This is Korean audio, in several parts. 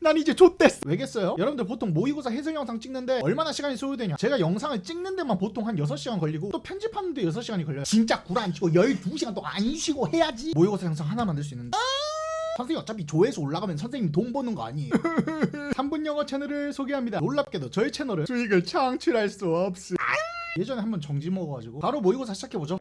난 이제 좆됐어. 왜겠어요? 여러분들 보통 모의고사 해설 영상 찍는데 얼마나 시간이 소요되냐. 제가 영상을 찍는 데만 보통 한 6시간 걸리고 또 편집하는데 6시간이 걸려요. 진짜 굴 안 치고 12시간 또 안 쉬고 해야지 모의고사 영상 하나 만들 수 있는데. 선생님 어차피 조회수 올라가면 선생님 돈 버는 거 아니에요. 3분 영어 채널을 소개합니다. 놀랍게도 저희 채널은 수익을 창출할 수 없어. 예전에 한번 정지 먹어가지고 바로 모의고사 시작해보죠.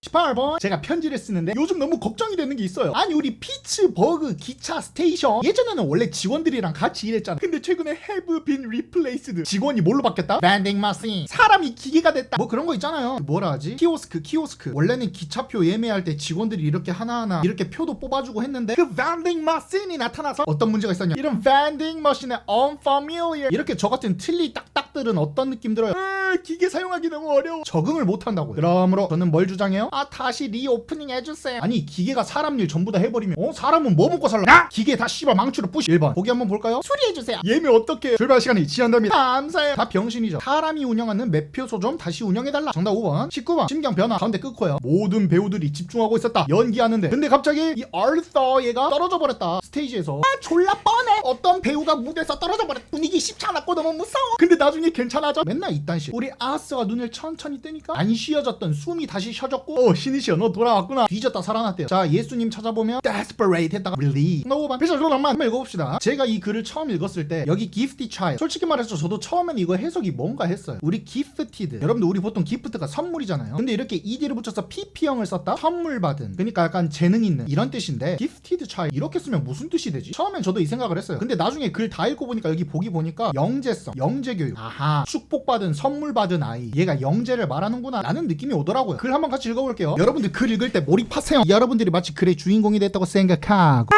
18번 제가 편지를 쓰는데 요즘 너무 걱정이 되는 게 있어요. 아니 우리 피츠버그 기차 스테이션 예전에는 원래 직원들이랑 같이 일했잖아. 근데 최근에 have been replaced 직원이 뭘로 바뀌었다? vending machine 사람이 기계가 됐다. 뭐 그런 거 있잖아요. 뭐라 하지? 키오스크 원래는 기차표 예매할 때 직원들이 이렇게 하나하나 이렇게 표도 뽑아주고 했는데 그 vending machine이 나타나서 어떤 문제가 있었냐. 이런 vending machine의 unfamiliar 이렇게 저 같은 틀리 딱딱들은 어떤 느낌 들어요? 기계 사용하기 너무 어려워. 적응을 못한다고요. 그러므로 저는 뭘 주장해요? 다시 리오프닝 해주세요. 아니 기계가 사람 일 전부 다 해버리면 사람은 뭐 먹고 살라? 기계 다 씨발 망치로 부시. 1번 보기 한번 볼까요? 수리해주세요. 예매 어떻게 출발 시간이 지연됩니다. 감사해요. 다 병신이죠. 사람이 운영하는 매표소 좀 다시 운영해달라. 정답 5번 19번 심경 변화 가운데 끊고요. 모든 배우들이 집중하고 있었다. 연기하는데 근데 갑자기 이 얼서 얘가 떨어져 버렸다. 스테이지에서 졸라 뻔해. 어떤 배우가 무대에서 떨어져 버렸다. 분위기 십창났고 너무 무서워. 근데 나중에 괜찮아져. 맨날 이딴 식. 우리 아스가 눈을 천천히 뜨니까 안 쉬어졌던 숨이 다시 쉬어졌고 신이시여 너 돌아왔구나. 뒤졌다 살아났대요. 자 예수님 찾아보면 desperate 했다가 relief. 너 5번 비싸 한번 읽어봅시다. 제가 이 글을 처음 읽었을 때 여기 gifted child 솔직히 말해서 저도 처음에는 이거 해석이 뭔가 했어요. 우리 gifted 여러분들 우리 보통 gift가 선물이잖아요. 근데 이렇게 ed를 붙여서 pp형을 썼다? 선물 받은 그러니까 약간 재능 있는 이런 뜻인데 gifted child 이렇게 쓰면 무슨 뜻이 되지? 처음엔 저도 이 생각을 했어요. 근데 나중에 글 다 읽고 보니까 여기 보기 보니까 영재성 영재교육 아하 축복받은 선물 받은 아이 얘가 영재를 말하는구나 라는 느낌이 오더라고요. 글 한번 같이 읽어볼게요. 여러분들 글 읽을 때 몰입하세요. 여러분들이 마치 글의 주인공이 됐다고 생각하고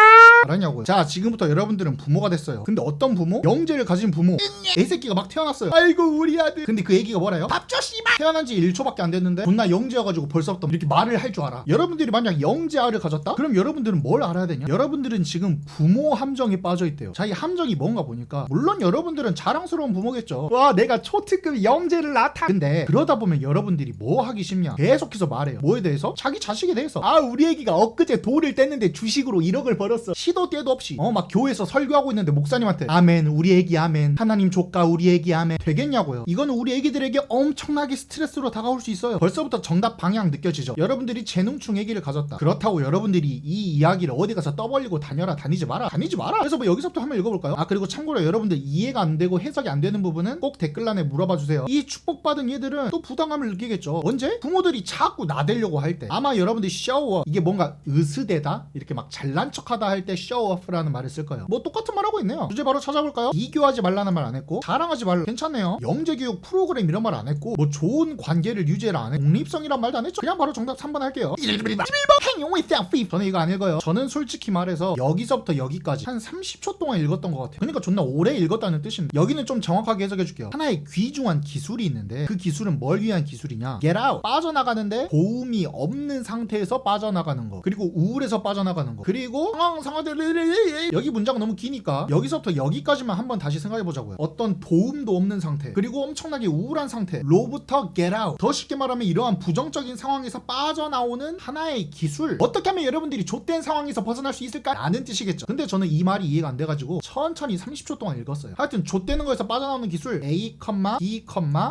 알았냐고요. 자 지금부터 여러분들은 부모가 됐어요. 근데 어떤 부모? 영재를 가진 부모. 애 새끼가 막 태어났어요. 아이고 우리 아들. 근데 그 애기가 뭐라요? 밥줘 씨발. 태어난 지 1초밖에 안 됐는데 존나 영재여가지고 벌써부터 이렇게 말을 할 줄 알아. 여러분들이 만약 영재 아를 가졌다? 그럼 여러분들은 뭘 알아야 되냐? 여러분들은 지금 부모 함정에 빠져있대요. 자 이 함정이 뭔가 보니까 물론 여러분들은 자랑스러운 부모겠죠. 와 내가 초특급 영재를 낳다. 근데 그러다 보면 여러분들이 뭐 하기 쉽냐? 계속해서 말해요. 뭐에 대해서? 자기 자식에 대해서. 우리 애기가 엊그제 돌을 뗐는데 주식으로 1억을 벌었어. 시도 때도 없이 막 교회에서 설교하고 있는데 목사님한테 아멘 우리 애기 아멘 하나님 조카 우리 애기 아멘 되겠냐고요. 이거는 우리 애기들에게 엄청나게 스트레스로 다가올 수 있어요. 벌써부터 정답 방향 느껴지죠. 여러분들이 재능충 애기를 가졌다. 그렇다고 여러분들이 이 이야기를 어디 가서 떠벌리고 다니지 마라. 그래서 뭐 여기서부터 한번 읽어볼까요? 그리고 참고로 여러분들 이해가 안 되고 해석이 안 되는 부분은 꼭 댓글란에 물어봐 주세요. 이 축복받은 얘들은 또 부담감을 느끼겠죠. 언제? 부모들이 자꾸 나대려고 할 때. 아마 여러분들이 show 이게 뭔가 으스대다 이렇게 막 잘난 척하다 할 때 show off라는 말을 쓸 거예요. 뭐 똑같은 말 하고 있네요. 주제 바로 찾아볼까요? 비교하지 말라는 말 안 했고 자랑하지 말라 괜찮네요. 영재교육 프로그램 이런 말 안 했고 뭐 좋은 관계를 유지해라 안 했고 독립성이란 말도 안 했죠. 그냥 바로 정답 3번 할게요. 11번 저는 이거 안 읽어요. 저는 솔직히 말해서 여기서부터 여기까지 한 30초 동안 읽었던 것 같아요. 그러니까 존나 오래 읽었다는 뜻입니다. 여기는 좀 정확하게 해석해 줄게요. 하나의 귀중한 기술이 있는데 그 기술은 뭘 위한 기술이냐? Get out 빠져나가는데 도움이 없는 상태에서 빠져나가는 거 그리고 우울해서 빠져나가는 거 그리고 상황들 여기 문장은 너무 기니까 여기서부터 여기까지만 한번 다시 생각해 보자고요. 어떤 도움도 없는 상태 그리고 엄청나게 우울한 상태 로부터 get out 더 쉽게 말하면 이러한 부정적인 상황에서 빠져나오는 하나의 기술 어떻게 하면 여러분들이 좆된 상황에서 벗어날 수 있을까? 라는 뜻이겠죠. 근데 저는 이 말이 이해가 안 돼가지고 천천히 30초 동안 읽었어요. 하여튼 좆되는 거에서 빠져나오는 기술 A, B,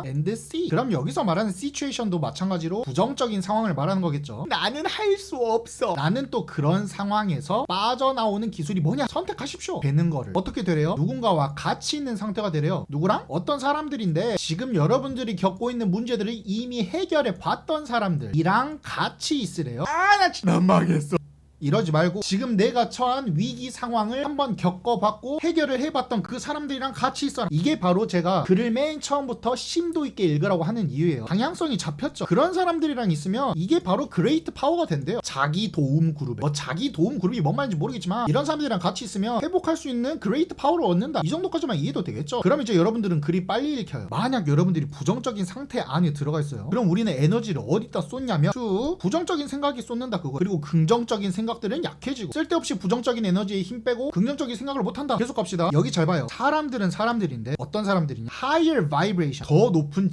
and C 그럼 여기서 말하는 situation도 마찬가지로 부정적인 상황을 말하는 거겠죠. 나는 할 수 없어. 나는 또 그런 상황에서 빠져나오는 기술이 뭐냐? 선택하십시오. 되는 거를 어떻게 되래요? 누군가와 같이 있는 상태가 되래요. 누구랑? 어떤 사람들인데 지금 여러분들이 겪고 있는 문제들을 이미 해결해 봤던 사람들이랑 같이 있으래요. 나 진짜 망했어. 이러지 말고 지금 내가 처한 위기 상황을 한번 겪어봤고 해결을 해봤던 그 사람들이랑 같이 있어라. 이게 바로 제가 글을 맨 처음부터 심도 있게 읽으라고 하는 이유예요. 방향성이 잡혔죠. 그런 사람들이랑 있으면 이게 바로 그레이트 파워가 된대요. 자기 도움 그룹에 자기 도움 그룹이 뭔 말인지 모르겠지만 이런 사람들이랑 같이 있으면 회복할 수 있는 그레이트 파워를 얻는다. 이 정도까지만 이해도 되겠죠. 그럼 이제 여러분들은 글이 빨리 읽혀요. 만약 여러분들이 부정적인 상태 안에 들어가 있어요. 그럼 우리는 에너지를 어디다 쏟냐면 부정적인 생각이 쏟는다 그거. 그리고 긍정적인 생각 생각들은 약해지고 쓸데없이 부정적인 에너지에 힘 빼고 긍정적인 생각을 못한다. 계속 갑시다. 여기 잘 봐요. 사람들은 사람들인데 어떤 사람들이냐, higher vibration, 더 높은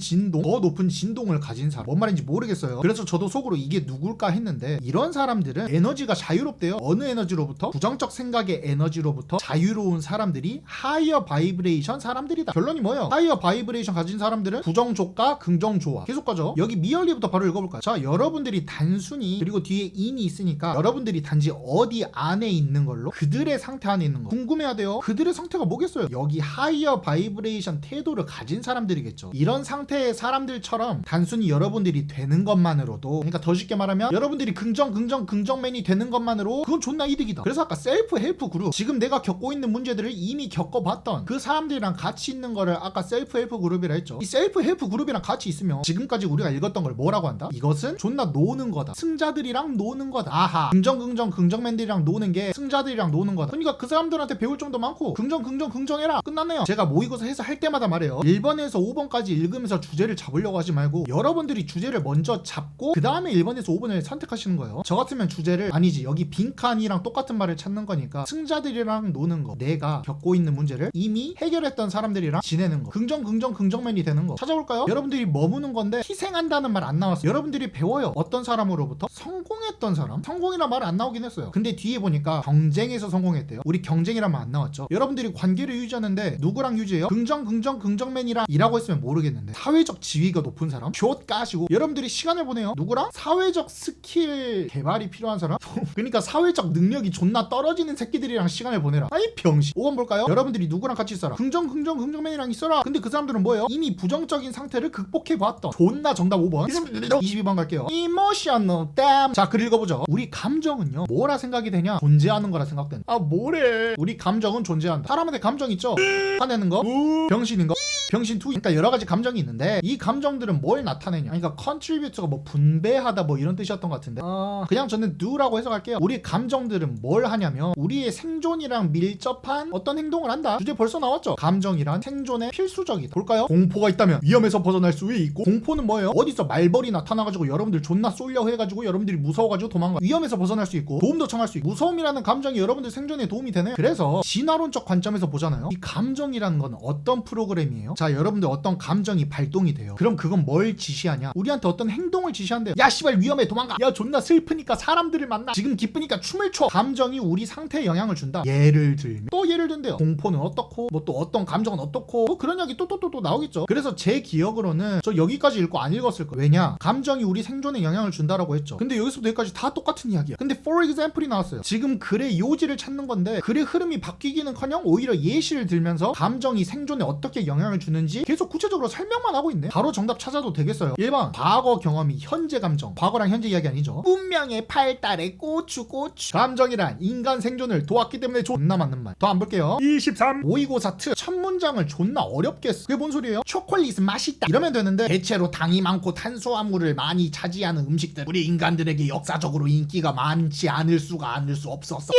진동을 가진 사람. 뭔 말인지 모르겠어요. 그래서 저도 속으로 이게 누굴까 했는데 이런 사람들은 에너지가 자유롭대요. 어느 에너지로부터? 부정적 생각의 에너지로부터 자유로운 사람들이 higher vibration 사람들이다. 결론이 뭐예요? higher vibration 가진 사람들은 부정조과 긍정조화. 계속 가죠. 여기 미열리부터 바로 읽어볼까요? 자, 여러분들이 단순히, 그리고 뒤에 in이 있으니까 여러분들이 단지 어디 안에 있는 걸로, 그들의 상태 안에 있는 거 궁금해야 돼요. 그들의 상태가 뭐겠어요? 여기 higher vibration 태도를 가진 사람들이겠죠. 이런 상태의 사람들처럼 단순히 여러분들이 되는 것만으로도, 그러니까 더 쉽게 말하면 여러분들이 긍정맨이 되는 것만으로 그건 존나 이득이다. 그래서 아까 셀프 헬프 그룹, 지금 내가 겪고 있는 문제들을 이미 겪어봤던 그 사람들이랑 같이 있는 거를 아까 셀프 헬프 그룹이라 했죠. 이 셀프 헬프 그룹이랑 같이 있으면 지금까지 우리가 읽었던 걸 뭐라고 한다? 이것은 존나 노는 거다. 승자들이랑 노는 거다. 아하, 긍정맨들이랑 노는 게 승자들이랑 노는 거다. 그러니까 그 사람들한테 배울 점도 많고 긍정해라. 끝났네요. 제가 모의고사 해서 할 때마다 말해요. 1번에서 5번까지 읽으면서 주제를 잡으려고 하지 말고 여러분들이 주제를 먼저 잡고 그 다음에 1번에서 5번을 선택하시는 거예요. 저 같으면 주제를, 아니지, 여기 빈칸이랑 똑같은 말을 찾는 거니까 승자들이랑 노는 거, 내가 겪고 있는 문제를 이미 해결했던 사람들이랑 지내는 거, 긍정맨이 되는 거 찾아볼까요? 여러분들이 머무는 건데 희생한다는 말 안 나왔어요. 여러분들이 배워요. 어떤 사람으로부터? 성공했던 사람. 성공이란 말 안 나오긴 했어요. 근데 뒤에 보니까 경쟁에서 성공했대요. 우리 경쟁이란 말 안 나왔죠. 여러분들이 관계를 유지하는데 누구랑 유지해요? 긍정맨이랑 일하고 있으면 모르겠는데 사회적 지위가 높은 사람? 숏 까시고 여러분들이 시간을 보내요. 누구랑? 사회적 스킬 개발이 필요한 사람? 그러니까 사회적 능력이 존나 떨어지는 새끼들이랑 시간을 보내라. 아이 병신. 5번 볼까요? 여러분들이 누구랑 같이 있어라? 긍정맨이랑 있어라. 근데 그 사람들은 뭐예요? 이미 부정적인 상태를 극복해봤던. 존나 정답 5번. 22번 갈게요. Emotional damn. 자, 글 읽어보죠. 우리 감정은요, 뭐라 생각이 되냐? 존재하는 거라 생각된다. 아, 뭐래. 우리 감정은 존재한다. 사람한테 감정 있죠? 화내는 거, 병신인 거, 병신2. 그러니까 여러 가지 감정이 있는데 이 감정들은 뭘 나타내냐? 그러니까 contribute가 뭐 분배하다 뭐 이런 뜻이었던 것 같은데 그냥 저는 do라고 해석할게요. 우리 감정들은 뭘 하냐면 우리의 생존이랑 밀접한 어떤 행동을 한다. 주제 벌써 나왔죠? 감정이란 생존에 필수적이다. 볼까요? 공포가 있다면 위험에서 벗어날 수 있고, 공포는 뭐예요? 어디서 말벌이 나타나가지고 여러분들 존나 쏠려 해가지고 여러분들이 무서워가지고 도망가. 위험에서 벗어날 수 있고 도움도 청할 수 있고. 무서움이라는 감정이 여러분들 생존에 도움이 되네. 그래서 진화론적 관점에서 보잖아요. 이 감정이라는 건 어떤 프로그램이에요? 자, 여러분들 어떤 감정이 발동이 돼요. 그럼 그건 뭘 지시하냐? 우리한테 어떤 행동을 지시한대요. 야 씨발 위험해 도망가. 야 존나 슬프니까 사람들을 만나. 지금 기쁘니까 춤을 춰. 감정이 우리 상태에 영향을 준다. 예를 들면 또 예를 든대요. 공포는 어떻고 뭐 또 어떤 감정은 어떻고 뭐 그런 이야기 또 나오겠죠. 그래서 제 기억으로는 저 여기까지 읽고 안 읽었을 거예요. 왜냐? 감정이 우리 생존에 영향을 준다라고 했죠. 근데 여기서부터 여기까지 다 똑같은 이야기야. 근데 for example이 나왔어요. 지금 글의 요지를 찾는 건데 글의 흐름이 바뀌기는커녕 오히려 예시를 들면서 감정이 생존에 어떻게 영향을 주는지 계속 구체적으로 설명만 하고 있네. 바로 정답 찾아도 되겠어요. 1번 과거 경험이 현재 감정. 과거랑 현재 이야기 아니죠. 운명의 팔달에 고추. 감정이란 인간 생존을 도왔기 때문에 존나 맞는 말. 더 안 볼게요. 23. 모의고사 트 첫 문장을 존나 어렵게 했어. 그게 뭔 소리예요? 초콜릿은 맛있다 이러면 되는데 대체로 당이 많고 탄수화물을 많이 차지하는 음식들 우리 인간들에게 역사적으로 인기가 많지 않을 수 없었어.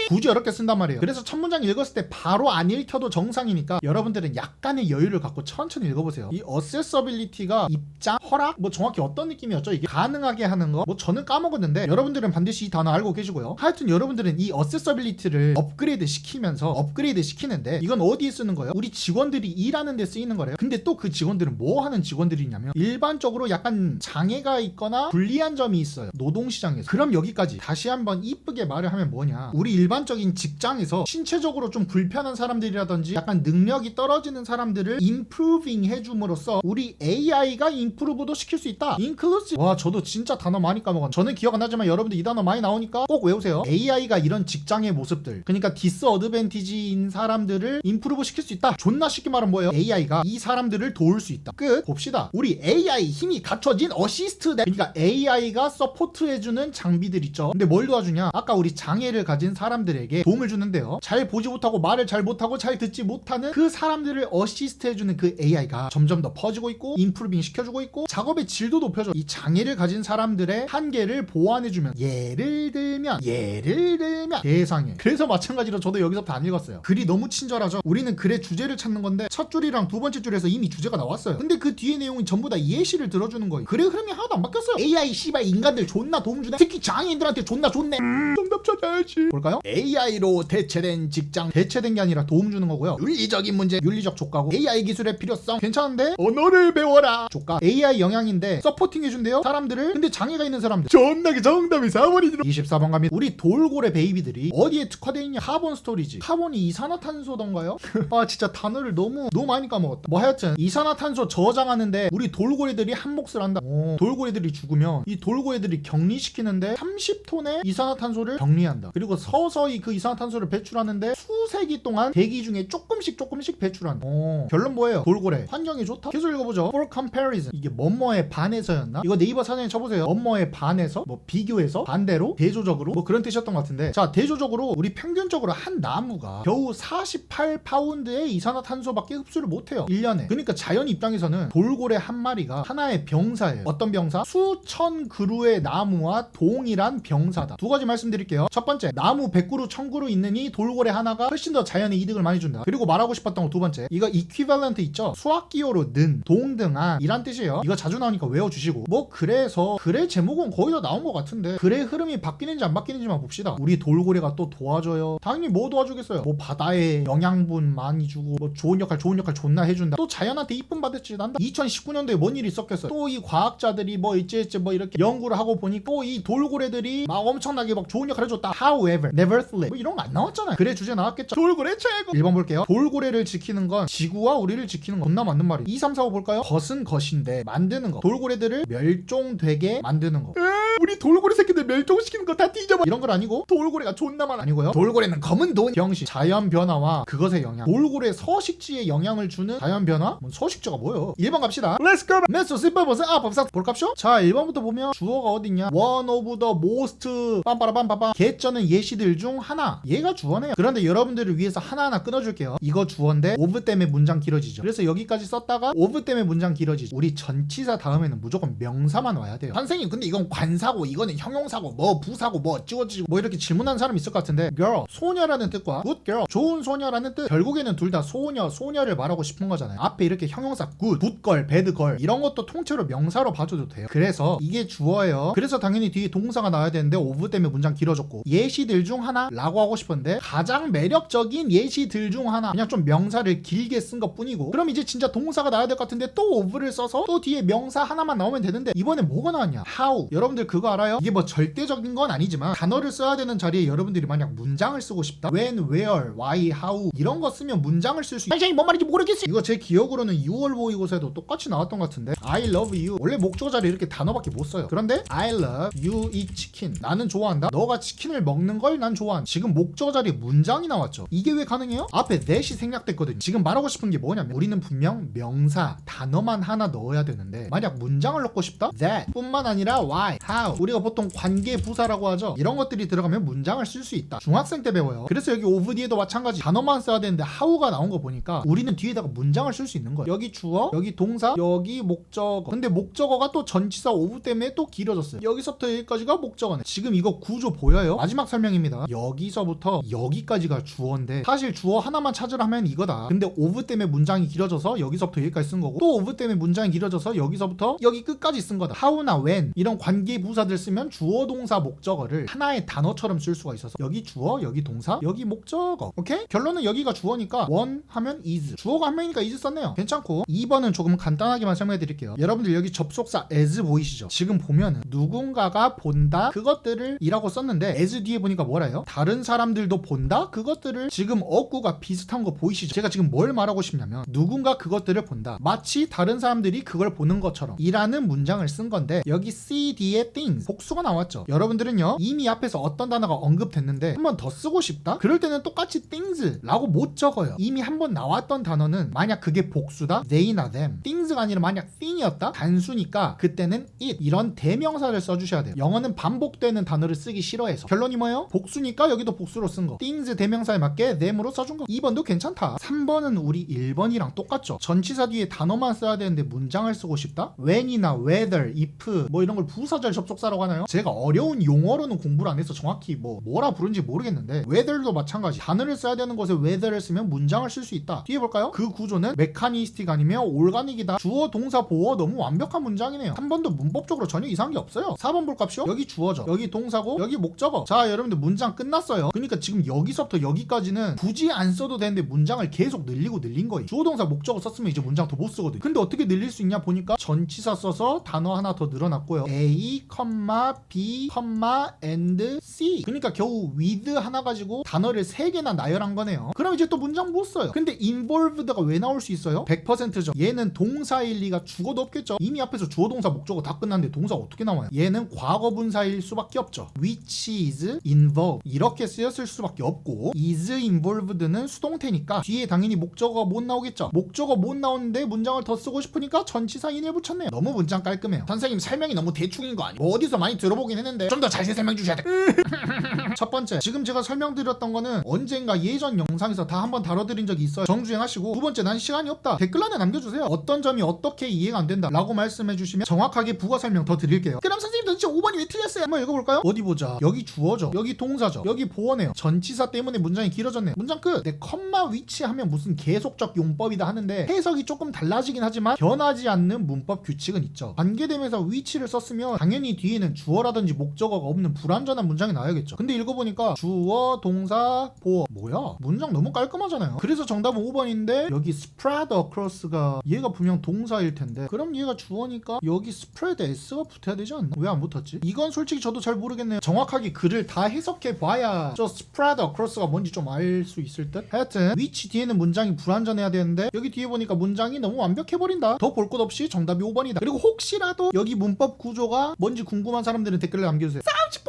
굳이 어렵게 쓴단 말이에요. 그래서 첫 문장 읽었을 때 바로 안 읽혀도 정상이니까 여러분들은 약간의 여유를 갖고 천천히 읽어보세요. 이 accessibility가 입장, 허락, 뭐 정확히 어떤 느낌이었죠? 이게 가능하게 하는 거? 뭐 저는 까먹었는데 여러분들은 반드시 이 단어 알고 계시고요. 하여튼 여러분들은 이 accessibility를 업그레이드 시키는데 이건 어디에 쓰는 거예요? 우리 직원들이 일하는 데 쓰이는 거래요. 근데 또 그 직원들은 뭐 하는 직원들이냐면 일반적으로 약간 장애가 있거나 불리한 점이 있어요. 노동시장에서. 그럼 여기까지 다시 한번 이쁘게 말을 하면 뭐냐? 우리 일반적인 직장에서 신체적으로 좀 불편한 사람들이라든지 약간 능력이 떨어지는 사람들을 improving 해줌으로써 우리 AI가 improve도 시킬 수 있다. inclusive. 와, 저도 진짜 단어 많이 까먹었네. 저는 기억 안 나지만 여러분들 이 단어 많이 나오니까 꼭 외우세요. AI가 이런 직장의 모습들, 그러니까 디스어드밴티지인 사람들을 improve 시킬 수 있다. 존나 쉽게 말하면 뭐예요? AI가 이 사람들을 도울 수 있다. 끝. 봅시다. 우리 AI 힘이 갖춰진 어시스트, 그러니까 AI가 서포트해주는 장비들 있죠. 근데 뭘 도와주냐? 아까 우리 장애를 가진 사람들 사람들에게 도움을 주는데요. 잘 보지 못하고 말을 잘 못하고 잘 듣지 못하는 그 사람들을 어시스트 해주는 그 AI가 점점 더 퍼지고 있고 인프루빙 시켜주고 있고 작업의 질도 높여줘. 이 장애를 가진 사람들의 한계를 보완해주면 예를 들면 세상에. 그래서 마찬가지로 저도 여기서부터 안 읽었어요. 글이 너무 친절하죠. 우리는 글의 주제를 찾는 건데 첫 줄이랑 두 번째 줄에서 이미 주제가 나왔어요. 근데 그 뒤에 내용이 전부 다 예시를 들어주는 거예요. 글의 흐름이 하나도 안 바뀌었어요. AI 씨발 인간들 존나 도움 주네. 특히 장애인들한테 존나 좋네. 정답 찾아야지. 볼까요? AI로 대체된 직장. 대체된 게 아니라 도움 주는 거고요. 윤리적인 문제, 윤리적 조과고. AI 기술의 필요성 괜찮은데 언어를 배워라. 조과. AI 영향인데 서포팅 해준대요. 사람들을. 근데 장애가 있는 사람들. 존나게 정답이 4번이죠. 24번 갑니다. 우리 돌고래 베이비들이 어디에 특화되어 있냐? 카본 스토리지. 카본이 이산화탄소던가요? 아 진짜 단어를 너무 많이 까먹었다. 뭐 하여튼 이산화탄소 저장하는데 우리 돌고래들이 한 몫을 한다. 돌고래들이 죽으면 이 돌고래들이 격리시키는데 30톤의 이산화탄소를 격리한다. 그리고 서서히 그 이산화탄소를 배출하는데 수세기 동안 대기 중에 조금씩 배출한다. 결론 뭐예요? 돌고래 환경이 좋다? 계속 읽어보죠. For comparison. 이게 뭐뭐에 반해서였나? 이거 네이버 사전에 쳐보세요. 뭐뭐에 반해서 뭐 비교해서 반대로 대조적으로 뭐 그런 뜻이었던 것 같은데 자 대조적으로 우리 평균적으로 한 나무가 겨우 48파운드의 이산화탄소밖에 흡수를 못해요 1년에. 그러니까 자연 입장에서는 돌고래 한 마리가 하나의 병사예요. 어떤 병사? 수천 그루의 나무와 동일한 병사다. 두 가지 말씀드릴게요. 첫 번째 나무 100그루 1000그루 있는 이 돌고래 하나가 훨씬 더 자연에 이득을 많이 준다. 그리고 말하고 싶었던 거 두 번째 이거 이퀴밸런트 있죠? 수학기호로 는 동등한 이란 뜻이에요. 이거 자주 나오니까 외워주시고 뭐 그래서 글의 제목은 거의 다 나온 것 같은데 글의 흐름이 바뀌는지 안 바뀌는지만 봅시다. 우리 돌고래가 또 도와줘요. 당연히 뭐 도와주겠어요. 뭐 바다에 영양분 많이 주고 뭐 좋은 역할 존나 해준다. 또 자연한테 이쁨 받을지 난다. 2019년도에 뭔 일이 있었겠어요. 또 이 과학자들이 뭐 일제일제 뭐 이렇게 연구를 하고 보니 또 이 돌고래들이 막 엄청나게 막 좋은 역할 해줬다. However, nevertheless 뭐 이런 거 안 나왔잖아요. 글의 주제 나왔겠죠. 돌고래 최고. 1번 볼게요. 돌고래를 지키는 건 지구와 우리를 지키는 건 존나 맞는 말이에요. 2, 3, 4, 5 볼까요? 것은 것인데 만드는 거. 돌고래들을 멸종되게 만드는 거. 우리 돌고래 새끼들 멸종시키는 거 다 뒤져봐. 이런 건 아니고 돌고래가 존나 많아. 아니고요. 돌고래는 검은 돈 병신. 자연 변화와 그것의 영향. 돌고래 서식지에 영향을 주는 자연 변화? 뭐 서식지가 뭐예요? 1번 갑시다. Let's go. 메소 시퍼버스 법사 볼깝쇼? 자 1번부터 보면 주어가 어딨냐? One of the most 빰빠라빰빠빰 개쩌는 예시들 중 하나. 얘가 주어네요. 그런데 여러분들을 위해서 하나하나 끊어줄게요. 이거 주어인데 of 때문에 문장 길어지죠. 그래서 여기까지 썼다가 of 때문에 문장 길어지죠. 우리 전치사 다음에는 무조건 명사만 와야 돼요. 선생님 근데 이건 관사고 이거는 형용사고 뭐 부사고 뭐 찌워지고 뭐 이렇게 질문하는 사람 있을 것 같은데 girl 소녀라는 뜻과 good girl 좋은 소녀라는 뜻 결국에는 둘 다 소녀를 말하고 싶은 거잖아요. 앞에 이렇게 형용사 good girl bad girl 이런 것도 통째로 명사로 봐줘도 돼요. 그래서 이게 주어예요. 그래서 당연히 뒤에 동사가 나와야 되는데 of 때문에 문장 길어졌고 예시들 중 하나 라고 하고 싶은데 가장 매력적인 예시들 중 하나 그냥 좀 명사를 길게 쓴 것 뿐이고 그럼 이제 진짜 동사가 나와야 될 것 같은데 또 of를 써서 또 뒤에 명사 하나만 나오면 되는데 이번에 뭐가 나왔냐 how. 여러분들 그거 알아요? 이게 뭐 절대적인 건 아니지만 단어를 써야 되는 자리에 여러분들이 만약 문장을 쓰고 싶다 when, where, why, how 이런 거 쓰면 문장을 쓸 수 있어요. 선생님 뭔 말인지 모르겠어요. 이거 제 기억으로는 6월 모의고사에도 똑같이 나왔던 것 같은데 I love you 원래 목적어 자리에 이렇게 단어밖에 못 써요. 그런데 I love you eat chicken 나는 좋아한다. 너가 치킨을 먹는 걸 난 좋아한다. 지금 목적어 자리에 문장이 나왔죠. 이게 왜 가능해요? 앞에 that이 생략됐거든요. 지금 말하고 싶은 게 뭐냐면 우리는 분명 명사 단어만 하나 넣어야 되는데 만약 문장을 넣고 싶다? that 뿐만 아니라 why, how 우리가 보통 관계 부사라고 하죠. 이런 것들이 들어가면 문장을 쓸 수 있다. 중학생 때 배워요. 그래서 여기 of 뒤에도 마찬가지 단어만 써야 되는데 how가 나온 거 보니까 우리는 뒤에다가 문장을 쓸 수 있는 거예요. 여기 주어, 여기 동사, 여기 목적어. 근데 목적어가 또 전치사 of 때문에 또 길어졌어요. 여기서부터 여기까지가 목적어네. 지금 이거 구조 보여요? 마지막 설명입니다. 여기서부터 여기까지가 주어인데 사실 주어 하나만 찾으라면 이거다. 근데 of 때문에 문장이 길어져서 여기서부터 여기까지 쓴 거고 또 of 때문에 문장이 길어져서 여기서부터 여기 끝까지 쓴 거다. how나 when 이런 관계 부사들 쓰면 주어 동사 목적어를 하나의 단어처럼 쓸 수가 있어서 여기 주어 여기 동사 여기 목적어. 오케이? 결론은 여기가 주어니까 one 하면 is 주어가 한 명이니까 is 썼네요. 괜찮고 2번은 조금 간단하게만 설명해 드릴게요. 여러분들 여기 접속사 as 보이시죠? 지금 보면은 누군가가 본다 그것들을 이라고 썼는데 as 뒤에 보니까 뭐라요? 다른 사람들도 본다 그것들을 지금 어구가 비슷한 거 보이시죠? 제가 지금 뭘 말하고 싶냐면 누군가 그것들을 본다 마치 다른 사람들이 그걸 보는 것처럼 이라는 문장을 쓴 건데 여기 C 뒤에 things 복수가 나왔죠. 여러분들은요 이미 앞에서 어떤 단어가 언급됐는데 한 번 더 쓰고 싶다? 그럴 때는 똑같이 things 라고 못 적어요. 이미 한 번 나왔던 단어는 만약 그게 복수다? they나 them. things가 아니라 만약 thing이었다? 단수니까 그때는 it 이런 대명사를 써주셔야 돼요. 영어는 반복되는 단어를 쓰기 싫어해서. 결론이 뭐예요? 복수니까 여기도 복수로 쓴 거. things 대명사에 맞게 them으로 써준 거. 2번도 괜찮다. 3번은 우리 1번이랑 똑같죠. 전치사 뒤에 단어만 써야 되는데 문장을 쓰고 싶다? when이나 whether, if 뭐 이런 걸 부사절 접속사라고 하나요? 제가 어려운 용어로는 공부를 안 해서 정확히 뭐라 부른지 모르겠는데 whether도 마찬가지. 단어를 써야 되는 곳에 whether를 쓰면 문장을 쓸 수 있다. 뒤에 볼까요? 그 구조는 메카니스틱 아니면 올가닉이다. 주어, 동사, 보어 너무 완벽한 문장이네요. 3번도 문법적으로 전혀 이상한 게 없어요. 4번 볼값이요? 여기 주어죠. 여기 동사고 여기 목적어. 자 여러분들 문장 끝났어요. 그러니까 지금 여기서부터 여기까지는 굳이 안 써도 되는데 문장을 계속 늘린 거예요. 주어, 동사, 목적어 썼으면 이제 문장 더 못 쓰거든요. 근데 어떻게 늘릴 수 있냐 보니까 전치사 써서 단어 하나 더 늘어났고요. A, B, and C. 그러니까 겨우 with 하나 가지고 단어를 3개나 나열한 거네요. 그럼 이제 또 문장 못 써요. 근데 involved가 왜 나올 수 있어요? 100%죠. 얘는 동사일 리가 죽어도 없겠죠. 이미 앞에서 주어, 동사, 목적어 다 끝났는데 동사가 어떻게 나와요? 얘는 과거 분사일 수밖에 없죠. which is involved 이렇게 쓰였을 수밖에 없고 is involved는 수동태니까 뒤에 당연히 목적어가 못 나오겠죠. 목적어 못 나오는데 문장을 더 쓰고 싶으니까 전치사 in을 붙였네요. 너무 문장 깔끔해요. 선생님 설명이 너무 대충인 거 아니에요? 뭐 어디서 많이 들어보긴 했는데 좀 더 자세히 설명 주셔야 돼. 첫 번째, 지금 제가 설명드렸던 거는 언젠가 예전 영상에서 다 한번 다뤄드린 적이 있어요. 정주행하시고. 두 번째, 난 시간이 없다. 댓글란에 남겨주세요. 어떤 점이 어떻게 이해가 안 된다 라고 말씀해주시면 정확하게 부가 설명 더 드릴게요. 그럼 선생님 도대체 5번이 왜 틀렸어요? 한번 읽어볼까요? 어디 보자. 여기 주어죠. 여기 동사죠. 여기 보어네요. 전치사 때문에 문장이 길어졌네요. 문장 끝. 네, 컴마 위치 하면 무슨 계속적 용법이다 하는데 해석이 조금 달라지긴 하지만 변하지 않는 문법 규칙은 있죠. 관계대명사 위치를 썼으면 당연히 뒤에는 주어라든지 목적어가 없는 불완전한 문장이 나와야겠죠. 근데 읽어보니까 주어, 동사, 보어. 뭐야? 문장 너무 깔끔하잖아요. 그래서 정답은 5번인데 여기 spread across가 얘가 분명 동사일 텐데 그럼 얘가 주어니까 여기 spread s가 붙어야 되지 않나? 왜 안 붙었지? 이건 솔직히 저도 잘 모르겠네요. 정확하게 글을 다 해석해 봐야 저 spread across가 뭔지 좀 알 수 있을 듯? 하여튼 which 뒤에는 문장이 불완전해야 되는데 여기 뒤에 보니까 문장이 너무 완벽해버린다. 더 볼 것 없이 정답이 5번이다. 그리고 혹시라도 여기 문법 구조가 뭔지 궁금한 사람들은 댓글을 남겨주세요.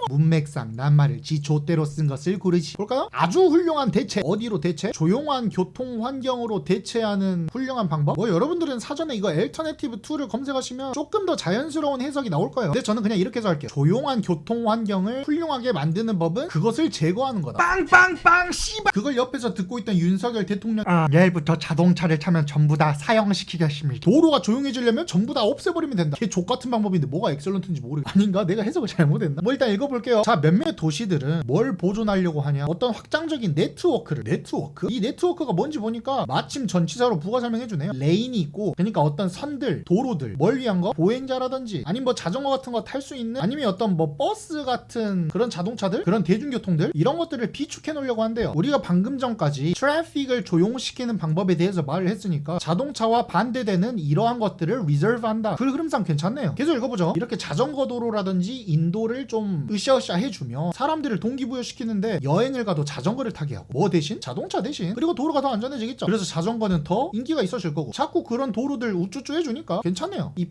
문맥상 낱말을 지 좆대로 쓴 것을 고르시. 볼까요? 아주 훌륭한 대체. 어디로 대체? 조용한 교통 환경으로 대체하는 훌륭한 방법? 뭐 여러분들은 사전에 이거 Alternative 2를 검색하시면 조금 더 자연스러운 해석이 나올 거예요. 근데 저는 그냥 이렇게 해서 할게요. 조용한 교통 환경을 훌륭하게 만드는 법은 그것을 제거하는 거다. 빵빵빵 씨발. 그걸 옆에서 듣고 있던 윤석열 대통령 내일부터 자동차를 타면 전부 다 사형시키겠습니다. 도로가 조용해지려면 전부 다 없애버리면 된다. 걔 족같은 방법인데 뭐가 엑셀런트인지 모르겠어. 아닌가? 내가 해석을 잘못했나? 뭐 일단 읽어볼게요. 자, 몇몇 도시들은 뭘 보존하려고 하냐? 어떤 확장적인 네트워크를. 네트워크? 이 네트워크가 뭔지 보니까 마침 전치사로 부가 설명해주네요. 레인이 있고 그러니까 어떤 선들, 도로들 뭘 위한 거? 보행자라든지 아니면 뭐 자전거 같은 거 탈 수 있는 아니면 어떤 뭐 버스 같은 그런 자동차들? 그런 대중교통들? 이런 것들을 비축해 놓으려고 한대요. 우리가 방금 전까지 트래픽을 조용시키는 방법에 대해서 말을 했으니까 자동차와 반대되는 이러한 것들을 리저브한다. 그 흐름상 괜찮네요. 계속 읽어보죠. 이렇게 자전거 도로라든지 인도를 좀 으쌰으쌰 해주며 사람들을 동기부여시키는데 여행을 가도 자전거를 타게 하고 뭐 대신? 자동차 대신. 그리고 도로가 더 안전해지겠죠. 그래서 자전거는 더 인기가 있어질 거고 자꾸 그런 도로들 우쭈쭈 해주니까 괜찮네요. 이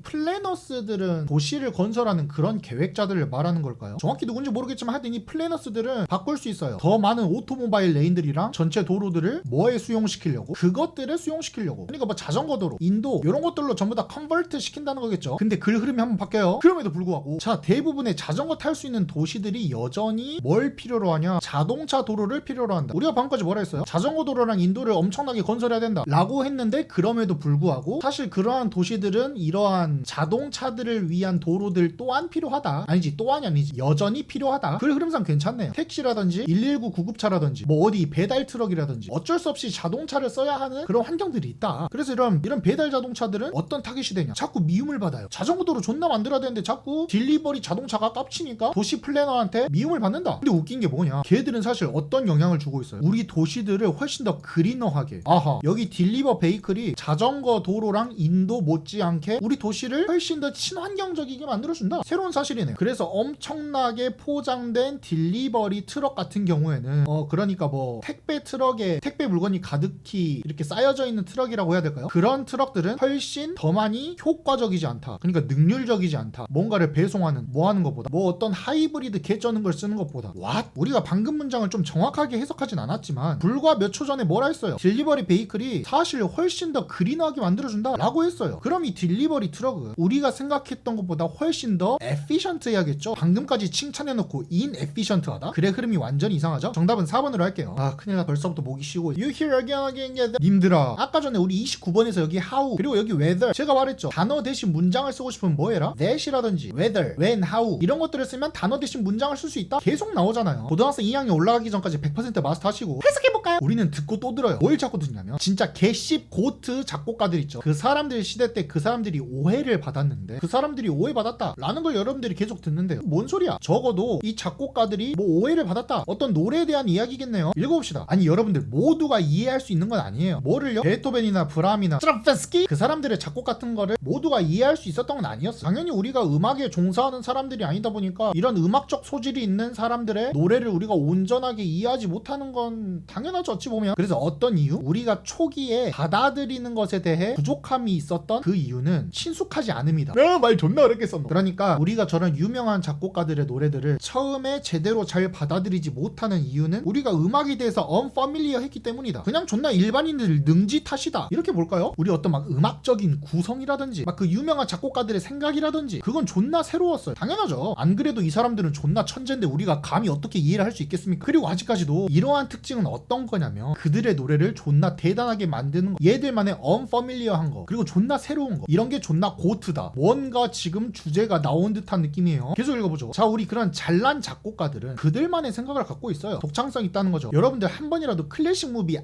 플래너스들은 도시를 건설하는 그런 계획자들을 말하는 걸까요? 정확히 누군지 모르겠지만 하여튼 이 플래너스들은 바꿀 수 있어요. 더 많은 오토모바일 레인들이랑 전체 도로들을 뭐에 수용시키려고? 그것들을 수용시키려고. 그러니까 뭐 자전거 도로, 인도 이런 것들로 전부 다 컨버트 시킨다는 거겠죠. 근데 글 흐름이 한번 바뀌어요. 그럼에도 불구하고 자, 대부분의 자전거 탈 수 있는 도시들이 여전히 뭘 필요로 하냐? 자동차 도로를 필요로 한다. 우리가 방금까지 뭐라 했어요? 자전거 도로랑 인도를 엄청나게 건설해야 된다 라고 했는데 그럼에도 불구하고 사실 그러한 도시들은 이러한 자동차들을 위한 도로들 또한 필요하다. 아니지, 또한이 아니지, 여전히 필요하다. 그 흐름상 괜찮네요. 택시라든지 119 구급차라든지 뭐 어디 배달 트럭이라든지 어쩔 수 없이 자동차를 써야 하는 그런 환경들이 있다. 그래서 이런 배달 자동차들은 어떤 타겟이 되냐? 자꾸 미움을 받아요. 자전거 도로 존나 만들어야 되는데 자꾸 딜리버리 자동차가 깝치니까 도시 도시 플래너한테 미움을 받는다. 근데 웃긴 게 뭐냐, 걔들은 사실 어떤 영향을 주고 있어요? 우리 도시들을 훨씬 더 그리너하게. 아하, 여기 딜리버 베이클이 자전거 도로랑 인도 못지않게 우리 도시를 훨씬 더 친환경적이게 만들어준다. 새로운 사실이네요. 그래서 엄청나게 포장된 딜리버리 트럭 같은 경우에는 그러니까 뭐 택배 트럭에 택배 물건이 가득히 이렇게 쌓여져 있는 트럭이라고 해야 될까요? 그런 트럭들은 훨씬 더 많이 효과적이지 않다. 그러니까 능률적이지 않다. 뭔가를 배송하는 뭐 하는 것보다, 뭐 어떤 하이브리드 개쩌는 걸 쓰는 것보다. What? 우리가 방금 문장을 좀 정확하게 해석하진 않았지만 불과 몇 초 전에 뭐라 했어요? 딜리버리 베이클이 사실 훨씬 더 그린하게 만들어준다 라고 했어요. 그럼 이 딜리버리 트럭은 우리가 생각했던 것보다 훨씬 더 에피션트해야겠죠? 방금까지 칭찬해놓고 inefficient하다? 그래, 흐름이 완전히 이상하죠? 정답은 4번으로 할게요. 아, 큰일나. 벌써부터 목이 쉬고. You hear again. 님들아, 아까 전에 우리 29번에서 여기 how 그리고 여기 whether 제가 말했죠. 단어 대신 문장을 쓰고 싶으면 뭐 해라? that이라든지 whether, when, how 이런 것들을 쓰면 단어 대신 문장을 쓸 수 있다? 계속 나오잖아요. 고등학생 2학년 올라가기 전까지 100% 마스터 하시고 해석해볼까요? 우리는 듣고 또 들어요. 뭘 자꾸 듣냐면 진짜 개씹 고트 작곡가들 있죠. 그 사람들 시대 때 그 사람들이 오해를 받았는데 그 사람들이 오해받았다 라는 걸 여러분들이 계속 듣는데요. 뭔 소리야? 적어도 이 작곡가들이 뭐 오해를 받았다, 어떤 노래에 대한 이야기겠네요. 읽어봅시다. 아니, 여러분들 모두가 이해할 수 있는 건 아니에요. 뭐를요? 베토벤이나 브람이나 스트라빈스키 그 사람들의 작곡 같은 거를 모두가 이해할 수 있었던 건 아니었어. 당연히 우리가 음악에 종사하는 사람들이 아니다 보니까 이런 음악적 소질이 있는 사람들의 노래를 우리가 온전하게 이해하지 못하는 건 당연하죠, 어찌 보면. 그래서 어떤 이유? 우리가 초기에 받아들이는 것에 대해 부족함이 있었던 그 이유는 친숙하지 않음이다. 말 존나 어렵게 썼노. 그러니까 우리가 저런 유명한 작곡가들의 노래들을 처음에 제대로 잘 받아들이지 못하는 이유는 우리가 음악에 대해서 unfamiliar 했기 때문이다. 그냥 존나 일반인들 능지 탓이다, 이렇게 볼까요? 우리 어떤 막 음악적인 구성이라든지 막 그 유명한 작곡가들의 생각이라든지 그건 존나 새로웠어요. 당연하죠. 안 그래도 이 사람들은 존나 천재인데 우리가 감히 어떻게 이해를 할 수 있겠습니까? 그리고 아직까지도 이러한 특징은 어떤 거냐면 그들의 노래를 존나 대단하게 만드는 거, 얘들만의 unfamiliar한 거, 그리고 존나 새로운 거, 이런 게 존나 고트다. 뭔가 지금 주제가 나온 듯한 느낌이에요. 계속 읽어보죠. 자, 우리 그런 잘난 작곡가들은 그들만의 생각을 갖고 있어요. 독창성 있다는 거죠. 여러분들 한 번이라도 클래식 무비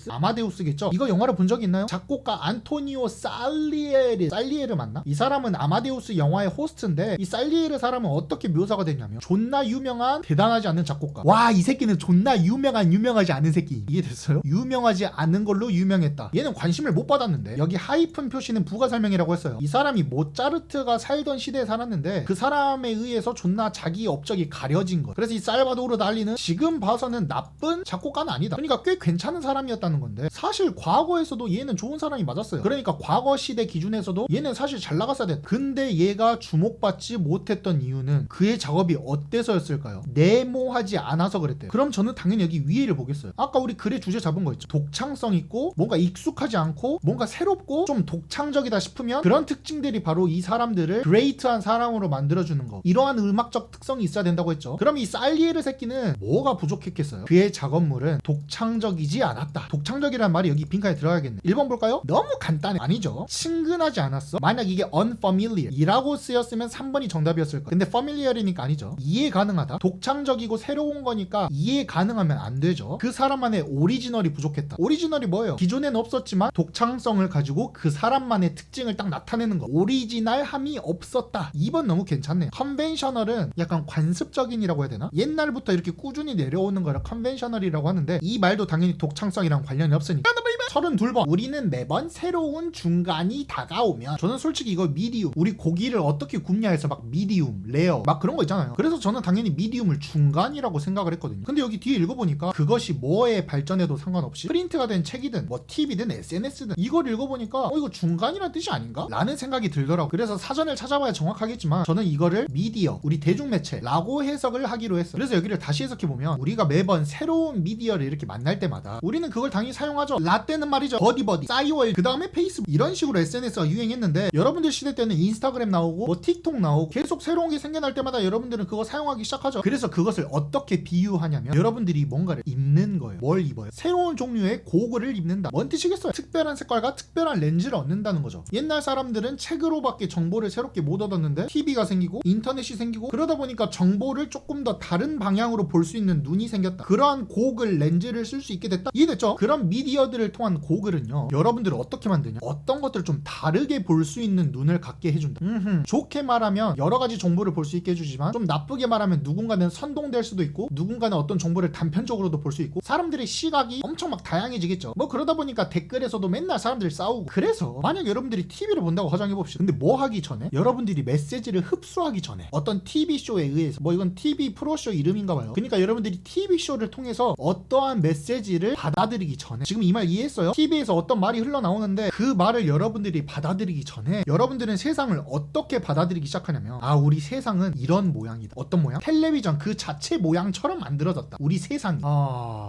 아마데우스겠죠? 이거 영화를 본 적이 있나요? 작곡가 안토니오 살리에르 맞나? 이 사람은 아마데우스 영화의 호스트인데 이 살리에르 사람은 어떻게 묘사가 됐냐면 존나 유명한 대단하지 않은 작곡가. 와, 이 새끼는 존나 유명하지 않은 새끼. 이해됐어요? 유명하지 않은 걸로 유명했다. 얘는 관심을 못 받았는데 여기 하이픈 표시는 부가 설명이라고 했어요. 이 사람이 모차르트가 살던 시대에 살았는데 그 사람에 의해서 존나 자기 업적이 가려진 것. 그래서 이 살바도르 달리는 지금 봐서는 나쁜 작곡가는 아니다. 그러니까 꽤 괜찮은 사람이었다는 건데 사실 과거에서도 얘는 좋은 사람이 맞았어요. 그러니까 과거 시대 기준에서도 얘는 사실 잘 나갔어야 됐다. 근데 얘가 주목받지 못했던 이유는 그의 작업이 어때서였을까요? 네모하지 않아서 그랬대요. 그럼 저는 당연히 여기 위에를 보겠어요. 아까 우리 글의 주제 잡은 거 있죠. 독창성 있고 뭔가 익숙하지 않고 뭔가 새롭고 좀 독창적이다 싶으면 그런 특징들이 바로 이 사람들을 그레이트한 사람으로 만들어주는 거. 이러한 음악적 특성이 있어야 된다고 했죠. 그럼 이 살리에르 새끼는 뭐가 부족했겠어요? 그의 작업물은 독창적이지 않았다. 독창적이라는 말이 여기 빈칸에 들어가야겠네. 1번 볼까요? 너무 간단해. 아니죠. 친근하지 않았어. 만약 이게 unfamiliar 이라고 쓰였으면 3번이 정답이었을 거예요. 근데 familiar이니까 아니죠. 이해 가능하다. 독창적이고 새로운 거니까 이해 가능하면 안 되죠. 그 사람만의 오리지널이 부족했다. 오리지널이 뭐예요? 기존에는 없었지만 독창성을 가지고 그 사람만의 특징을 딱 나타내는 거. 오리지널함이 없었다. 2번 너무 괜찮네요. 컨벤셔널은 약간 관습적인이라고 해야 되나? 옛날부터 이렇게 꾸준히 내려오는 거를 컨벤셔널이라고 하는데 이 말도 당연히 독창성이랑 관련이 없으니까. 32번. 우리는 매번 새로운 중간이 다가오면, 저는 솔직히 이거 미디움, 우리 고기를 어떻게 굽냐 해서 막 미디움, 레어 막 그런 거 있잖아요. 그래서 저는 당연히 미디움을 중간이라고 생각을 했거든요. 근데 여기 뒤에 읽어보니까 그것이 뭐에 발전해도 상관없이 프린트가 된 책이든 뭐 TV든 SNS든 이걸 읽어보니까 이거 중간이라는 뜻이 아닌가? 라는 생각이 들더라고. 그래서 사전을 찾아봐야 정확하겠지만 저는 이거를 미디어, 우리 대중매체라고 해석을 하기로 했어요. 그래서 여기를 다시 해석해보면 우리가 매번 새로운 미디어를 이렇게 만날 때마다 우리는 그걸 당연히 사용하죠. 라떼는 말이죠. 버디버디, 싸이월, 그 다음에 페이스북, 이런 식으로 SNS가 유행했는데 여러분들 시대 때는 인스타그램 나오고 뭐 틱톡 나오고 계속 새로운 게 생겨날 때마다 여러분들은 그거 사용하기 시작하죠. 그래서 그것을 어떻게 비유하냐면 여러분들이 뭔가를 입는 거예요. 뭘 입어요? 새로운 종류의 고글을 입는다. 뭔 뜻이겠어요? 특별한 색깔과 특별한 렌즈를 얻는다는 거죠. 옛날 사람들은 책으로밖에 정보를 새롭게 못 얻었는데 TV가 생기고 인터넷이 생기고 그러다 보니까 정보를 조금 더 다른 방향으로 볼 수 있는 눈이 생겼다. 그러한 고글 렌즈를 쓸 수 있게 됐다. 이해됐죠? 그런 미디어들을 통한 고글은요, 여러분들을 어떻게 만드냐? 어떤 것들을 좀 다르게 볼 수 있는 눈을 갖게 해준다. 좋게 말하면 여러 가지 정보를 볼 볼 수 있게 해주지만 좀 나쁘게 말하면 누군가는 선동될 수도 있고 누군가는 어떤 정보를 단편적으로도 볼 수 있고 사람들의 시각이 엄청 막 다양해지겠죠. 뭐 그러다 보니까 댓글에서도 맨날 사람들이 싸우고 그래서 만약 여러분들이 TV를 본다고 가정해봅시다. 근데 뭐 하기 전에 여러분들이 메시지를 흡수하기 전에 어떤 TV쇼에 의해서 뭐 이건 TV 프로쇼 이름인가 봐요. 그러니까 여러분들이 TV쇼를 통해서 어떠한 메시지를 받아들이기 전에 지금 이 말 이해했어요? TV에서 어떤 말이 흘러나오는데 그 말을 여러분들이 받아들이기 전에 여러분들은 세상을 어떻게 받아들이기 시작하냐면 아 우리 세상은 이런 모양이다. 어떤 모양? 텔레비전 그 자체 모양처럼 만들어졌다. 우리 세상이.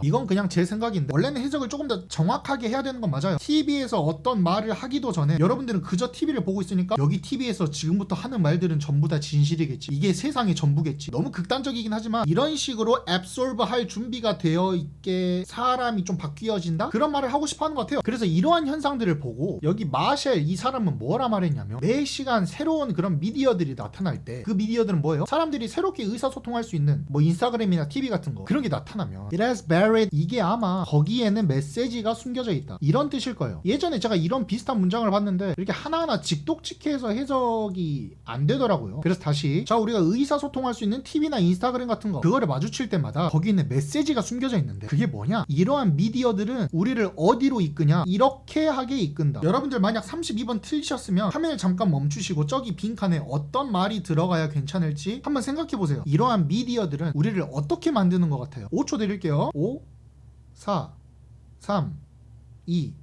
이건 그냥 제 생각인데 원래는 해석을 조금 더 정확하게 해야 되는 건 맞아요. TV에서 어떤 말을 하기도 전에 여러분들은 그저 TV를 보고 있으니까 여기 TV에서 지금부터 하는 말들은 전부 다 진실이겠지. 이게 세상의 전부겠지. 너무 극단적이긴 하지만 이런 식으로 앱솔브 할 준비가 되어 있게 사람이 좀 바뀌어진다? 그런 말을 하고 싶어 하는 것 같아요. 그래서 이러한 현상들을 보고 여기 마셸 이 사람은 뭐라 말했냐면 매 시간 새로운 그런 미디어들이 나타날 때 그 미디어들은 뭐예요? 사람들이 새롭게 의사소통할 수 있는 뭐 인스타그램이나 TV 같은 거 그런 게 나타나면 It has buried 이게 아마 거기에는 메시지가 숨겨져 있다 이런 뜻일 거예요. 예전에 제가 이런 비슷한 문장을 봤는데 이렇게 하나하나 직독직해서 해석이 안 되더라고요. 그래서 다시 자 우리가 의사소통할 수 있는 TV나 인스타그램 같은 거 그거를 마주칠 때마다 거기에는 메시지가 숨겨져 있는데 그게 뭐냐? 이러한 미디어들은 우리를 어디로 이끄냐? 이렇게 하게 이끈다. 여러분들 만약 32번 틀리셨으면 화면을 잠깐 멈추시고 저기 빈칸에 어떤 말이 들어가야 괜찮을지 한번 생각해보세요. 이러한 미디어들은 우리를 어떻게 만드는 것 같아요? 5초 드릴게요. 5 4 3 2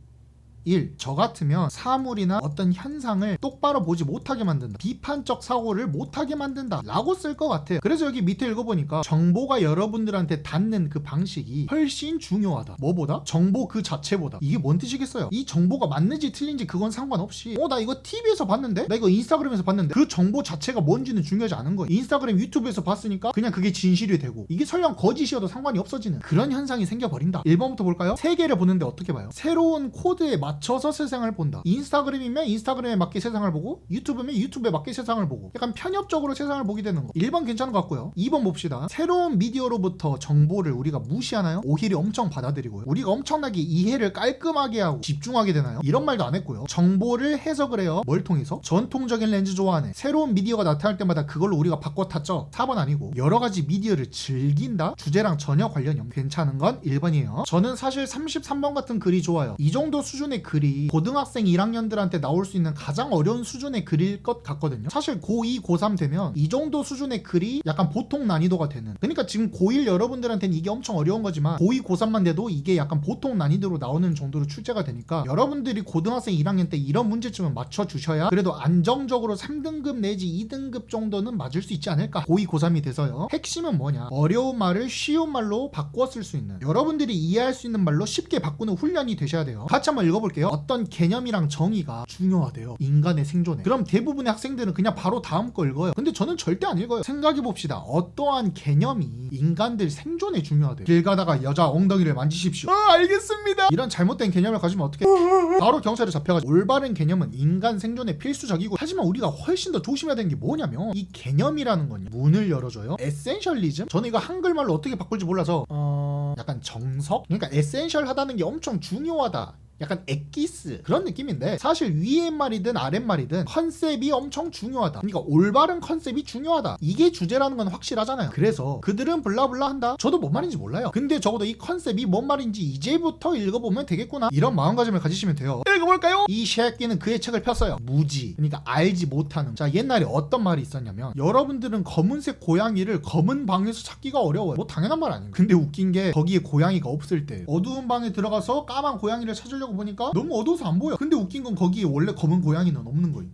1. 저 같으면 사물이나 어떤 현상을 똑바로 보지 못하게 만든다. 비판적 사고를 못하게 만든다 라고 쓸 것 같아요. 그래서 여기 밑에 읽어보니까 정보가 여러분들한테 닿는 그 방식이 훨씬 중요하다. 뭐보다? 정보 그 자체보다. 이게 뭔 뜻이겠어요? 이 정보가 맞는지 틀린지 그건 상관없이 나 이거 TV에서 봤는데? 나 이거 인스타그램에서 봤는데? 그 정보 자체가 뭔지는 중요하지 않은 거예요. 인스타그램 유튜브에서 봤으니까 그냥 그게 진실이 되고 이게 설령 거짓이어도 상관이 없어지는 그런 현상이 생겨버린다. 1번부터 볼까요? 세계를 보는데 어떻게 봐요? 새로운 코드에 맞춰서 세상을 본다. 인스타그램이면 인스타그램에 맞게 세상을 보고 유튜브면 유튜브에 맞게 세상을 보고 약간 편협적으로 세상을 보게 되는 거. 1번 괜찮은 것 같고요. 2번 봅시다. 새로운 미디어로부터 정보를 우리가 무시하나요? 오히려 엄청 받아들이고요. 우리가 엄청나게 이해를 깔끔하게 하고 집중하게 되나요? 이런 말도 안 했고요. 정보를 해석을 해요. 뭘 통해서? 전통적인 렌즈 좋아하네. 새로운 미디어가 나타날 때마다 그걸로 우리가 바꿔 탔죠. 4번 아니고 여러 가지 미디어를 즐긴다? 주제랑 전혀 관련이 없는 괜찮은 건 1번이에요. 저는 사실 33번 같은 글이 좋아요. 이 정도 수준의 글이 고등학생 1학년들한테 나올 수 있는 가장 어려운 수준의 글일 것 같거든요. 사실 고2, 고3 되면 이 정도 수준의 글이 약간 보통 난이도가 되는 그러니까 지금 고1 여러분들한테는 이게 엄청 어려운 거지만 고2, 고3만 돼도 이게 약간 보통 난이도로 나오는 정도로 출제가 되니까 여러분들이 고등학생 1학년 때 이런 문제점을 맞춰주셔야 그래도 안정적으로 3등급 내지 2등급 정도는 맞을 수 있지 않을까. 고2, 고3이 돼서요. 핵심은 뭐냐? 어려운 말을 쉬운 말로 바꾸어 쓸 수 있는 여러분들이 이해할 수 있는 말로 쉽게 바꾸는 훈련이 되셔야 돼요. 같이 한번 읽어볼게요. 어떤 개념이랑 정의가 중요하대요. 인간의 생존에. 그럼 대부분의 학생들은 그냥 바로 다음 거 읽어요. 근데 저는 절대 안 읽어요. 생각해봅시다. 어떠한 개념이 인간들 생존에 중요하대요. 길 가다가 여자 엉덩이를 만지십시오. 알겠습니다. 이런 잘못된 개념을 가지면 어떻게 바로 경찰에 잡혀가지고. 올바른 개념은 인간 생존에 필수적이고 하지만 우리가 훨씬 더 조심해야 되는 게 뭐냐면 이 개념이라는 건요. 문을 열어줘요. 에센셜리즘? 저는 이거 한글말로 어떻게 바꿀지 몰라서 약간 정석? 그러니까 에센셜하다는 게 엄청 중요하다. 약간 엑기스 그런 느낌인데 사실 위에말이든 아랫말이든 컨셉이 엄청 중요하다. 그러니까 올바른 컨셉이 중요하다. 이게 주제라는 건 확실하잖아요. 그래서 그들은 블라블라 한다. 저도 뭔 말인지 몰라요. 근데 적어도 이 컨셉이 뭔 말인지 이제부터 읽어보면 되겠구나. 이런 마음가짐을 가지시면 돼요. 읽어볼까요? 이 새끼는 그의 책을 폈어요. 무지. 그러니까 알지 못하는. 자 옛날에 어떤 말이 있었냐면 여러분들은 검은색 고양이를 검은 방에서 찾기가 어려워요. 뭐 당연한 말 아니에요. 근데 웃긴 게 거기에 고양이가 없을 때 어두운 방에 들어가서 까만 고양이를 찾으려고 보니까 너무 어두워서 안 보여. 근데 웃긴 건 거기에 원래 검은 고양이는 없는 거예요.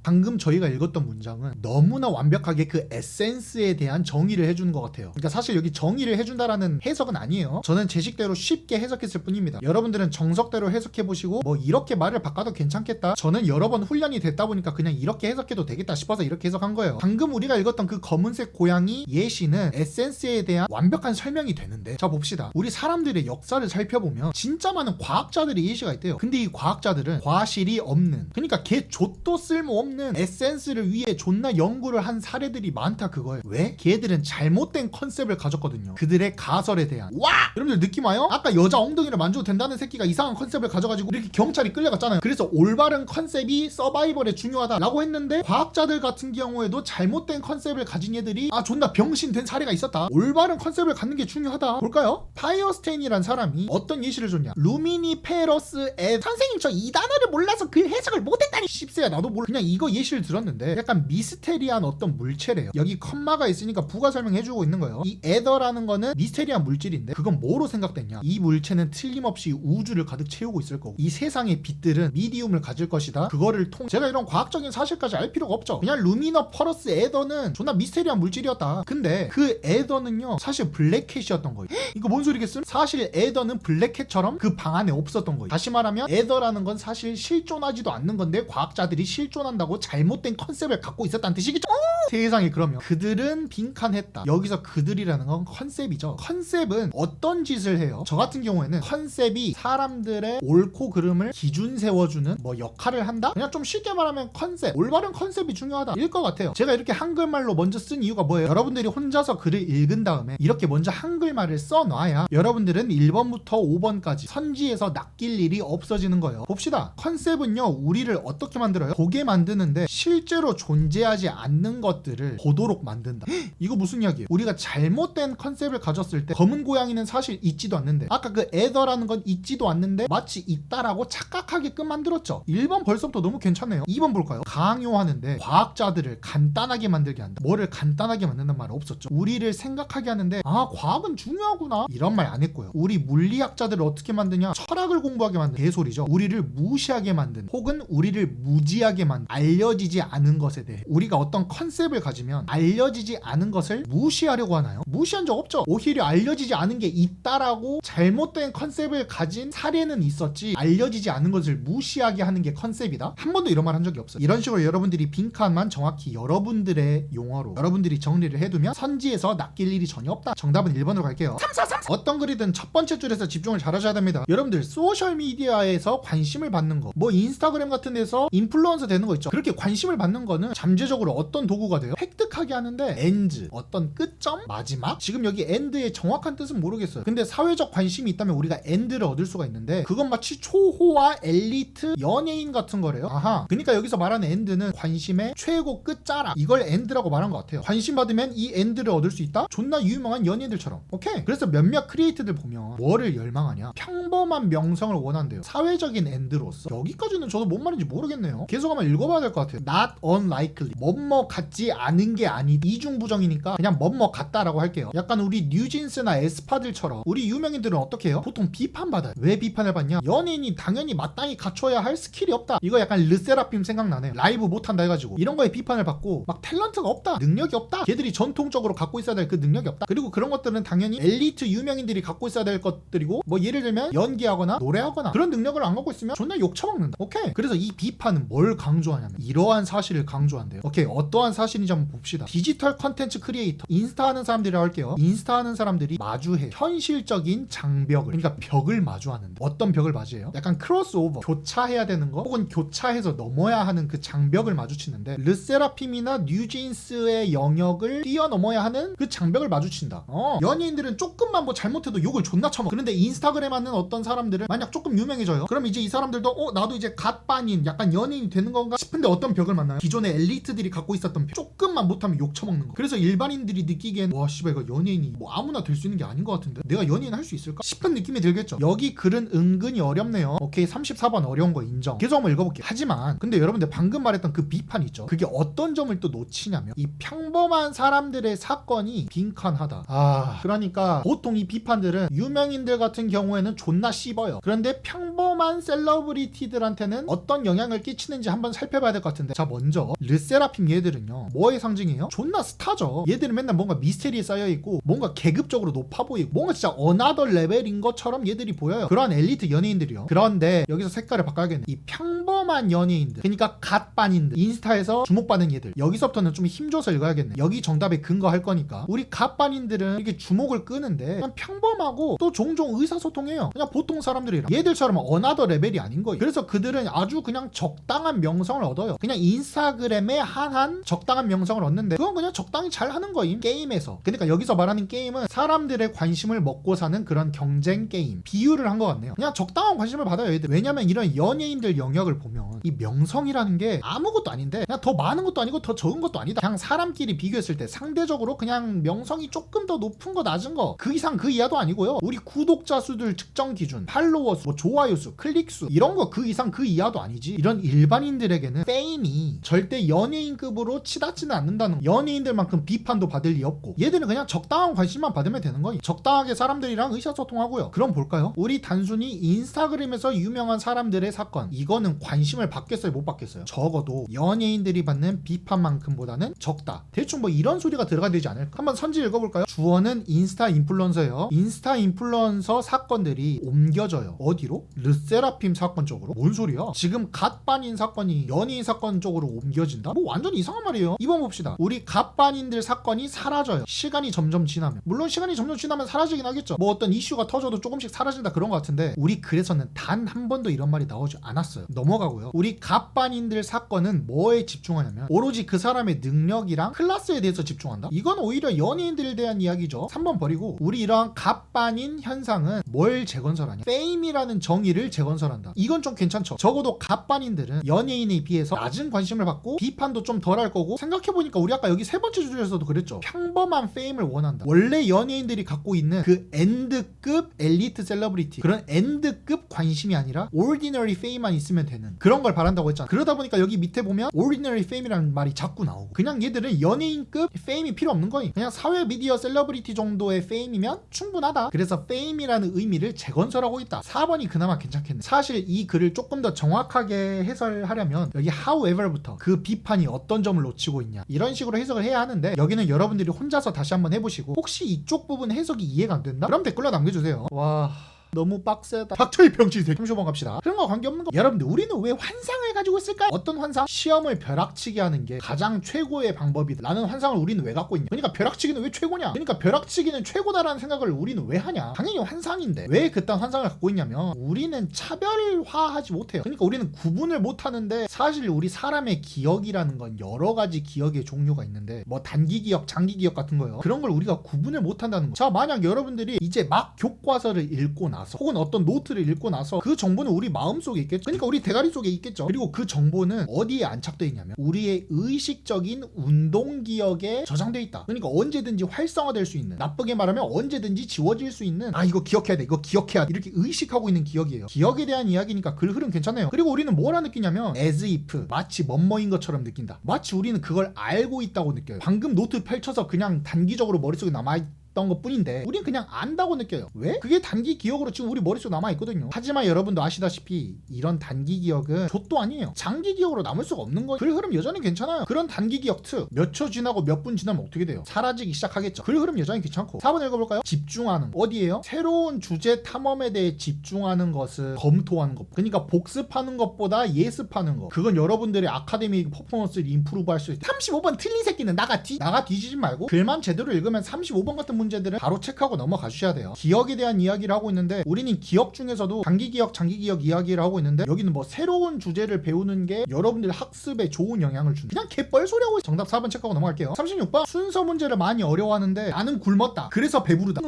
방금 저희가 읽었던 문장은 너무나 완벽하게 그 에센스에 대한 정의를 해주는 것 같아요. 그러니까 사실 여기 정의를 해준다라는 해석은 아니에요. 저는 제 식대로 쉽게 해석했을 뿐입니다. 여러분들은 정석대로 해석해보시고 뭐 이렇게 말을 바꿔도 괜찮겠다. 저는 여러 번 훈련이 됐다 보니까 그냥 이렇게 해석해도 되겠다 싶어서 이렇게 해석한 거예요. 방금 우리가 읽었던 그 검은색 고양이 예시는 에센스에 대한 완벽한 설명이 되는데 자 봅시다. 우리 사람들의 역사를 살펴보면 진짜 많은 과학자들이 예시가 있대요. 근데 이 과학자들은 과실이 없는 그러니까 개 좆도 쓸모없는 없는 에센스를 위해 존나 연구를 한 사례들이 많다 그거예요. 왜? 걔들은 잘못된 컨셉을 가졌거든요. 그들의 가설에 대한. 와! 여러분들 느낌 와요? 아까 여자 엉덩이를 만져도 된다는 새끼가 이상한 컨셉을 가져가지고 이렇게 경찰이 끌려갔잖아요. 그래서 올바른 컨셉이 서바이벌에 중요하다라고 했는데 과학자들 같은 경우에도 잘못된 컨셉을 가진 애들이 존나 병신된 사례가 있었다. 올바른 컨셉을 갖는 게 중요하다. 볼까요? 파이어스테인이란 사람이 어떤 예시를 줬냐. 루미니페러스 에 선생님 저 이 단어를 몰라서 그 해석을 못했다니. 씹새야 나도 몰라. 그냥 이거 예시를 들었는데 약간 미스테리한 어떤 물체래요. 여기 컴마가 있으니까 부가 설명해주고 있는 거예요. 이 에더라는 거는 미스테리한 물질인데 그건 뭐로 생각됐냐. 이 물체는 틀림없이 우주를 가득 채우고 있을 거고 이 세상의 빛들은 미디움을 가질 것이다. 그거를 통해 제가 이런 과학적인 사실까지 알 필요가 없죠. 그냥 루미너 퍼러스 에더는 존나 미스테리한 물질이었다. 근데 그 에더는요 사실 블랙캣이었던 거예요. 이거 뭔 소리겠음? 사실 에더는 블랙캣처럼 그 방 안에 없었던 거예요. 다시 말하면 에더라는 건 사실 실존하지도 않는 건데 과학자들이 실존한다고 잘못된 컨셉을 갖고 있었다는 뜻이겠죠? 세상에. 그러면 그들은 빈칸했다. 여기서 그들이라는 건 컨셉이죠. 컨셉은 어떤 짓을 해요? 저 같은 경우에는 컨셉이 사람들의 옳고 그름을 기준 세워주는 뭐 역할을 한다? 그냥 좀 쉽게 말하면 컨셉, 올바른 컨셉이 중요하다 일 것 같아요. 제가 이렇게 한글말로 먼저 쓴 이유가 뭐예요? 여러분들이 혼자서 글을 읽은 다음에 이렇게 먼저 한글말을 써놔야 여러분들은 1번부터 5번까지 선지에서 낚일 일이 없어지는 거예요. 봅시다. 컨셉은요 우리를 어떻게 만들어요? 보게 만드는데 실제로 존재하지 않는 것들을 보도록 만든다. 이거 무슨 이야기예요? 우리가 잘못된 컨셉을 가졌을 때 검은 고양이는 사실 있지도 않는데 아까 그 에더라는 건 있지도 않는데 마치 있다라고 착각하게끔 만들었죠. 1번 벌써부터 너무 괜찮네요. 2번 볼까요? 강요하는데 과학자들을 간단하게 만들게 한다. 뭐를 간단하게 만든다는 말 없었죠. 우리를 생각하게 하는데 과학은 중요하구나 이런 말 안 했고요. 우리 물리학자들을 어떻게 만드냐? 철학을 공부하게 만든 개소리죠. 우리를 무시하게 만든 혹은 우리를 무지하게 만든 알려지지 않은 것에 대해 우리가 어떤 컨셉을 가지면 알려지지 않은 것을 무시하려고 하나요? 무시한 적 없죠. 오히려 알려지지 않은 게 있다라고 잘못된 컨셉을 가진 사례는 있었지 알려지지 않은 것을 무시하게 하는 게 컨셉이다? 한 번도 이런 말 한 적이 없어요. 이런 식으로 여러분들이 빈칸만 정확히 여러분들의 용어로 여러분들이 정리를 해두면 선지에서 낚일 일이 전혀 없다. 정답은 1번으로 갈게요. 343. 어떤 글이든 첫 번째 줄에서 집중을 잘 하셔야 됩니다. 여러분들 소셜미디어에서 관심을 받는 거 뭐 인스타그램 같은 데서 인플루언서 되는 거 있죠. 그렇게 관심을 받는 거는 잠재적으로 어떤 도구가 돼요? 획득하게 하는데 엔드, 어떤 끝점, 마지막. 지금 여기 엔드의 정확한 뜻은 모르겠어요. 근데 사회적 관심이 있다면 우리가 엔드를 얻을 수가 있는데 그건 마치 초호화 엘리트 연예인 같은 거래요. 그러니까 여기서 말하는 엔드는 관심의 최고 끝자락, 이걸 엔드라고 말한 것 같아요. 관심 받으면 이 엔드를 얻을 수 있다? 존나 유명한 연예인들처럼. 오케이. 그래서 몇몇 크리에이터들 보면 뭐를 열망하냐? 평범한 명성을 원한대요. 사회적인 엔드로서. 여기까지는 저도 뭔 말인지 모르겠네요. 계속 한번 읽어봐야 될 것 같아요. Not unlikely. 뭐뭐 같지 않은 게 아니. 이중부정이니까 그냥 뭐뭐 같다라고 할게요. 약간 우리 뉴진스나 에스파들처럼 우리 유명인들은 어떻게 해요? 보통 비판받아요. 왜 비판을 받냐? 연예인이 당연히 마땅히 갖춰야 할 스킬이 없다. 이거 약간 르세라핌 생각나네요. 라이브 못한다 해가지고 이런 거에 비판을 받고 막 탤런트가 없다, 능력이 없다, 걔들이 전통적으로 갖고 있어야 될 그 능력이 없다. 그리고 그런 것들은 당연히 엘리트 유명인들이 갖고 있어야 될 것들이고 뭐 예를 들면 연기하거나 노래하거나 그런 능력을 안 갖고 있으면 존나 욕 처먹는다. 오케이. 그래서 이 비판은 뭘 강조하냐면 이러한 사실을 강조한대요. 오케이. 어떠한 사실인지 한번 봅시다. 디지털 컨텐츠 크리에이터, 인스타 하는 사람들이라고 할게요. 인스타 하는 사람들이 마주해 현실적인 장벽을, 그러니까 벽을 마주하는데 어떤 벽을 마주해요? 약간 크로스오버, 교차해야 되는 거 혹은 교차해서 넘어야 하는 그 장벽을 마주치는데 르세라핌이나 뉴진스의 영역을 뛰어넘어야 하는 그 장벽을 마주친다. 연예인들은 조금만 뭐 잘못해도 욕을 존나 쳐먹어. 그런데 인스타그램 하는 어떤 사람들은 만약 조금 유명해져요. 그럼 이제 이 사람들도 나도 이제 갓반인 약간 연예인이 되는 건가 싶은데 어떤 벽을 만나요? 기존의 엘리트들이 갖고 있었던 벽. 조금만 못하면 욕 처먹는 거. 그래서 일반인들이 느끼기엔 와 씨발 이거 연예인이 뭐 아무나 될 수 있는 게 아닌 것 같은데 내가 연예인 할 수 있을까 싶은 느낌이 들겠죠. 여기 글은 은근히 어렵네요. 오케이. 34번 어려운 거 인정. 계속 한번 읽어볼게요. 하지만 근데 여러분들 방금 말했던 그 비판 있죠. 그게 어떤 점을 또 놓치냐면 이 평범한 사람들의 사건이 빈칸하다. 그러니까 보통 이 비판들은 유명인들 같은 경우에는 존나 씹어요. 그런데 평범한 셀러브리티들한테는 어떤 영향을 끼치는지 한번 살펴봐야 될 것 같은데 자 먼저 르세라핌 얘들은요 뭐의 상징이에요? 존나 스타죠. 얘들은 맨날 뭔가 미스테리에 쌓여있고 뭔가 계급적으로 높아 보이고 뭔가 진짜 어나더 레벨인 것처럼 얘들이 보여요. 그런 엘리트 연예인들이요. 그런데 여기서 색깔을 바꿔야겠네. 이 평범한 연예인들, 그러니까 갓반인들, 인스타에서 주목받는 얘들, 여기서부터는 좀 힘줘서 읽어야겠네. 여기 정답에 근거할 거니까. 우리 갓반인들은 이렇게 주목을 끄는데 그냥 평범하고 또 종종 의사소통해요. 그냥 보통 사람들이랑. 얘들처럼 어나더 레벨이 아닌 거예요. 그래서 그들은 아주 그냥 적당한 명성을 얻어요. 그냥 인스타그램에 한한 적당한 명성을 얻는데 그건 그냥 적당히 잘 하는 거임. 게임에서. 그러니까 여기서 말하는 게임은 사람들의 관심을 먹고 사는 그런 경쟁 게임. 비유를 한 것 같네요. 그냥 적당한 관심을 받아요, 얘들. 왜냐면 이런 연예인들 영역을 보면 이 명성이라는 게 아무것도 아닌데 그냥 더 많은 것도 아니고 더 적은 것도 아니다. 그냥 사람끼리 비교했을 때 상대적으로 그냥 명성이 조금 더 높은 거 낮은 거 그 이상 그 이하도 아니고요. 우리 구독자 수들 측정 기준, 팔로워 수, 뭐 좋아요 수, 클릭 수 이런 거 그 이상 그 이하도 아니지. 이런 일반인들에게는 페임이 절대 연예인급으로 치닫지는 않는다는 거. 연예인들만큼 비판도 받을 리 없고 얘들은 그냥 적당한 관심만 받으면 되는 거예요. 적당하게 사람들이랑 의사소통하고요. 그럼 볼까요? 우리 단순히 인스타그램에서 유명한 사람들의 사건, 이거는 관심을 받겠어요, 못 받겠어요? 적어도 연예인들이 받는 비판만큼보다는 적다. 대충 뭐 이런 소리가 들어가야 되지 않을까? 한번 선지 읽어볼까요? 주어는 인스타 인플루언서예요. 인스타 인플루언서 사건들이 옮겨져요. 어디로? 르세라핌 사건 쪽으로. 뭔 소리야? 지금 갓반인 사건이 연예인 사건 쪽으로 옮겨진다? 뭐 완전 이상한 말이에요. 이번 봅시다. 우리 갓반인들 사건이 사라져요. 시간이 점점 지나면. 물론 시간이 점점 지나면 사라지긴 하겠죠. 뭐 어떤 이슈가 터져도 조금씩 사라진다 그런 것 같은데 우리 글에서는 단 한 번도 이런 말이 나오지 않았어요. 넘어가고요. 우리 갓반인들 사건은 뭐에 집중하냐면 오로지 그 사람의 능력이랑 클래스에 대해서 집중한다? 이건 오히려 연예인들에 대한 이야기죠. 3번 버리고 우리 이러한 갓반인 현상은 뭘 재건설하냐? 페임이라는 정의를 재건설한다. 이건 좀 괜찮죠. 적어도 갓반인들은 연예인에 비해서 낮은 관심을 받고 비판도 좀 덜 할 거고 생각해보니까 우리 아까 여기 세 번째 주제에서도 그랬죠. 평범한 페임을 원한다. 원래 연예인들이 갖고 있는 그 엔드급 엘리트 셀러브리티 그런 엔드급 관심이 아니라 ordinary fame만 있으면 되는 그런 걸 바란다고 했잖아. 그러다 보니까 여기 밑에 보면 ordinary fame이라는 말이 자꾸 나오고 그냥 얘들은 연예인급 페임이 필요 없는 거임. 그냥 사회 미디어 셀러브리티 정도의 페임이면 충분하다. 그래서 페임이라는 의미를 재건설하고 있다. 4번이 그나마 괜찮겠네. 사실 이 글을 조금 더 정확하게 해설하려면 여기 however부터 그 비판이 어떤 점을 놓치고 있냐 이런 식으로 해석을 해야 하는데 여기는 여러분들이 혼자서 다시 한번 해보시고 혹시 이쪽 부분 해석이 이해가 안 된다? 그럼 댓글로 남겨주세요. 와... 너무 빡세다. 닥쳐이 병치세. 30번 갑시다. 그런 거 관계없는 거. 여러분들 우리는 왜 환상을 가지고 있을까요? 어떤 환상? 시험을 벼락치기 하는 게 가장 최고의 방법이다. 라는 환상을 우리는 왜 갖고 있냐? 그러니까 벼락치기는 왜 최고냐? 그러니까 벼락치기는 최고다라는 생각을 우리는 왜 하냐? 당연히 환상인데 왜 그딴 환상을 갖고 있냐면 우리는 차별화하지 못해요. 그러니까 우리는 구분을 못하는데 사실 우리 사람의 기억이라는 건 여러 가지 기억의 종류가 있는데 뭐 단기 기억, 장기 기억 같은 거요. 그런 걸 우리가 구분을 못한다는 거. 자, 만약 여러분들이 이제 막 교과서를 읽고 나서 혹은 어떤 노트를 읽고 나서 그 정보는 우리 마음속에 있겠죠. 그러니까 우리 대가리 속에 있겠죠. 그리고 그 정보는 어디에 안착되어 있냐면 우리의 의식적인 운동 기억에 저장되어 있다. 그러니까 언제든지 활성화될 수 있는, 나쁘게 말하면 언제든지 지워질 수 있는, 아 이거 기억해야 돼, 이거 기억해야 돼, 이렇게 의식하고 있는 기억이에요. 기억에 대한 이야기니까 글 흐름 괜찮아요. 그리고 우리는 뭐라 느끼냐면 as if, 마치 뭐뭐인 것처럼 느낀다. 마치 우리는 그걸 알고 있다고 느껴요. 방금 노트 펼쳐서 그냥 단기적으로 머릿속에 남아있 던 것뿐인데 우린 그냥 안다고 느껴요. 왜? 그게 단기 기억으로 지금 우리 머릿속에 남아있거든요. 하지만 여러분도 아시다시피 이런 단기 기억은 좆도 아니에요. 장기 기억으로 남을 수가 없는 거예요. 글 흐름 여전히 괜찮아요. 그런 단기 기억 특 몇 초 지나고 몇 분 지나면 어떻게 돼요? 사라지기 시작하겠죠. 글 흐름 여전히 괜찮고 4번 읽어볼까요? 집중하는 거. 어디에요? 새로운 주제 탐험에 대해 집중하는 것을 검토하는 것. 그러니까 복습하는 것보다 예습하는 거. 그건 여러분들의 아카데믹 퍼포먼스를 임프루브 할 수 있다. 35번 틀린 새끼는 나가 뒤지지 말고 글만 제대로 읽으면 35번 같은 문제들은 바로 체크하고 넘어가 주셔야 돼요. 기억에 대한 이야기를 하고 있는데 우리는 기억 중에서도 단기 기억, 장기 기억 이야기를 하고 있는데 여기는 뭐 새로운 주제를 배우는 게 여러분들 학습에 좋은 영향을 준다. 그냥 개뻘 소리하고 정답 4번 체크하고 넘어갈게요. 36번 순서 문제를 많이 어려워하는데 나는 굶었다. 그래서 배부르다.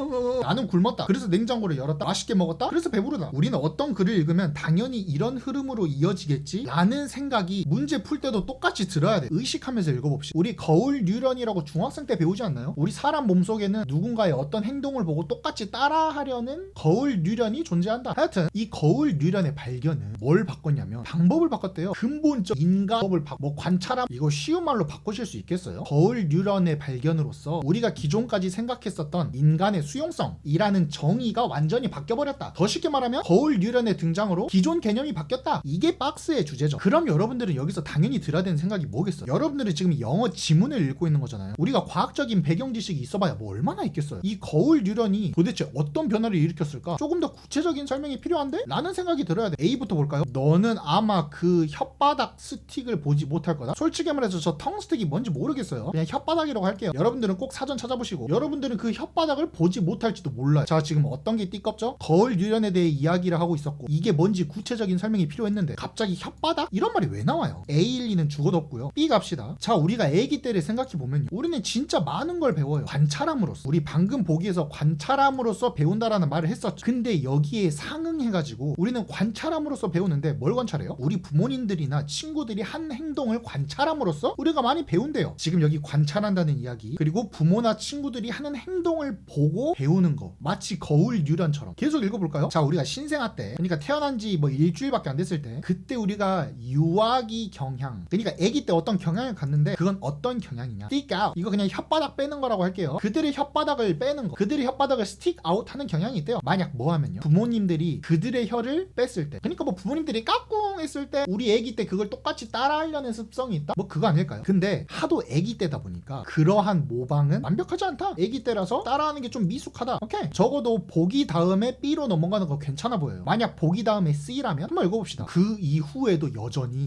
나는 굶었다. 그래서 냉장고를 열었다. 맛있게 먹었다. 그래서 배부르다. 우리는 어떤 글을 읽으면 당연히 이런 흐름으로 이어지겠지? 라는 생각이 문제 풀 때도 똑같이 들어야 돼. 의식하면서 읽어봅시다. 우리 거울 뉴런이라고 중학생 때 배우지 않나요? 우리 사람 몸속에는 누구 누군가의 어떤 행동을 보고 똑같이 따라하려는 거울 뉴런이 존재한다. 하여튼 이 거울 뉴런의 발견은 뭘 바꿨냐면 방법을 바꿨대요. 근본적 인간법을 뭐 관찰함, 이거 쉬운 말로 바꾸실 수 있겠어요? 거울 뉴런의 발견으로서 우리가 기존까지 생각했었던 인간의 수용성이라는 정의가 완전히 바뀌어버렸다. 더 쉽게 말하면 거울 뉴런의 등장으로 기존 개념이 바뀌었다. 이게 박스의 주제죠. 그럼 여러분들은 여기서 당연히 들어야 되는 생각이 뭐겠어요? 여러분들은 지금 영어 지문을 읽고 있는 거잖아요. 우리가 과학적인 배경 지식이 있어봐야 뭐 얼마나 있겠어요. 이 거울 뉴런이 도대체 어떤 변화를 일으켰을까? 조금 더 구체적인 설명이 필요한데? 라는 생각이 들어야 돼. A부터 볼까요? 너는 아마 그 혓바닥 스틱을 보지 못할 거다. 솔직히 말해서 저 텅 스틱이 뭔지 모르겠어요. 그냥 혓바닥이라고 할게요. 여러분들은 꼭 사전 찾아보시고 여러분들은 그 혓바닥을 보지 못할지도 몰라요. 자, 지금 어떤 게 띠껍죠? 거울 뉴런에 대해 이야기를 하고 있었고 이게 뭔지 구체적인 설명이 필요했는데 갑자기 혓바닥? 이런 말이 왜 나와요? A12는 죽어도 없고요. B 갑시다. 자, 우리가 애기 때를 생각해보면 우리는 진짜 많은 걸 배워요. 관찰함으로써. 우리 방금 보기에서 관찰함으로써 배운다라는 말을 했었죠. 근데 여기에 상응해가지고 우리는 관찰함으로써 배우는데 뭘 관찰해요? 우리 부모님들이나 친구들이 한 행동을 관찰함으로써 우리가 많이 배운대요. 지금 여기 관찰한다는 이야기, 그리고 부모나 친구들이 하는 행동을 보고 배우는 거, 마치 거울 뉴런처럼. 계속 읽어볼까요? 자, 우리가 신생아 때, 그러니까 태어난 지 뭐 일주일밖에 안 됐을 때, 그때 우리가 유아기 경향, 그러니까 아기 때 어떤 경향을 갖는데 그건 어떤 경향이냐? stick out. 이거 그냥 혓바닥 빼는 거라고 할게요. 그들의 혓바닥을 빼는 거, 그들의 혓바닥을 stick out 하는 경향이 있대요. 만약 뭐 하면요, 부모님들이 그들의 혀를 뺐을 때, 그러니까 뭐 부모님들이 까꿍 했을 때 우리 아기 때 그걸 똑같이 따라하려는 습성이 있다? 뭐 그거 아닐까요? 근데 하도 아기 때다 보니까 그러한 모방은 완벽하지 않다. 아기 때라서 따라하는 게 좀 미숙하다. 오케이, 적어도 보기 다음에 B로 넘어가는 거 괜찮아 보여요. 만약 보기 다음에 C라면 한번 읽어봅시다. 그 이후에도 여전히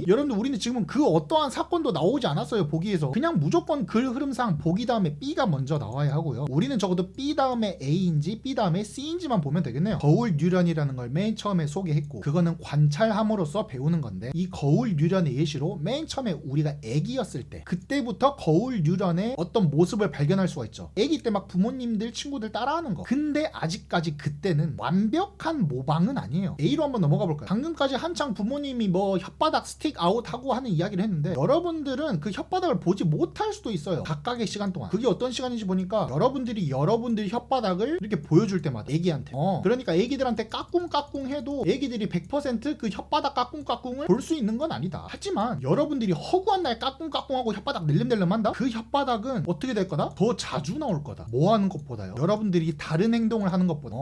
여러분들, 우리는 지금은 그 어떠한 사건도 나오지 않았어요. 보기에서 그냥 무조건 글 흐름상 보기 다음에 B가 먼저 나와야 하고요. 우리는 적어도 B 다음에 A인지 B 다음에 C인지만 보면 되겠네요. 거울 뉴런이라는 걸 맨 처음에 소개했고 그거는 관찰함으로써 배우는 건데, 이 거울 뉴런의 예시로 맨 처음에 우리가 애기였을 때, 그때부터 거울 뉴런의 어떤 모습을 발견할 수가 있죠. 애기 때 막 부모님들 친구들 따라하는 거. 근데 아직까지 그때는 완벽한 모방은 아니에요. A로 한번 넘어가 볼까요? 방금까지 한창 부모님이 뭐 혓바닥 스틱 아웃 하고 하는 이야기를 했는데 여러분들은 그 혓바닥을 보지 못할 수도 있어요. 각각의 시간 동안. 그게 어떤 시간인지 보니까 여러분들이 여러분들 혓바닥을 이렇게 보여줄 때마다 애기한테, 그러니까 애기들한테 까꿍까꿍 해도 애기들이 100% 그 혓바닥 까꿍까꿍을 볼 수 있는 건 아니다. 하지만 여러분들이 허구한 날 까꿍까꿍하고 혓바닥 낼름낼름 한다? 그 혓바닥은 어떻게 될 거다? 더 자주 나올 거다. 뭐 하는 것보다요, 여러분들이 다른 행동을 하는 것보다.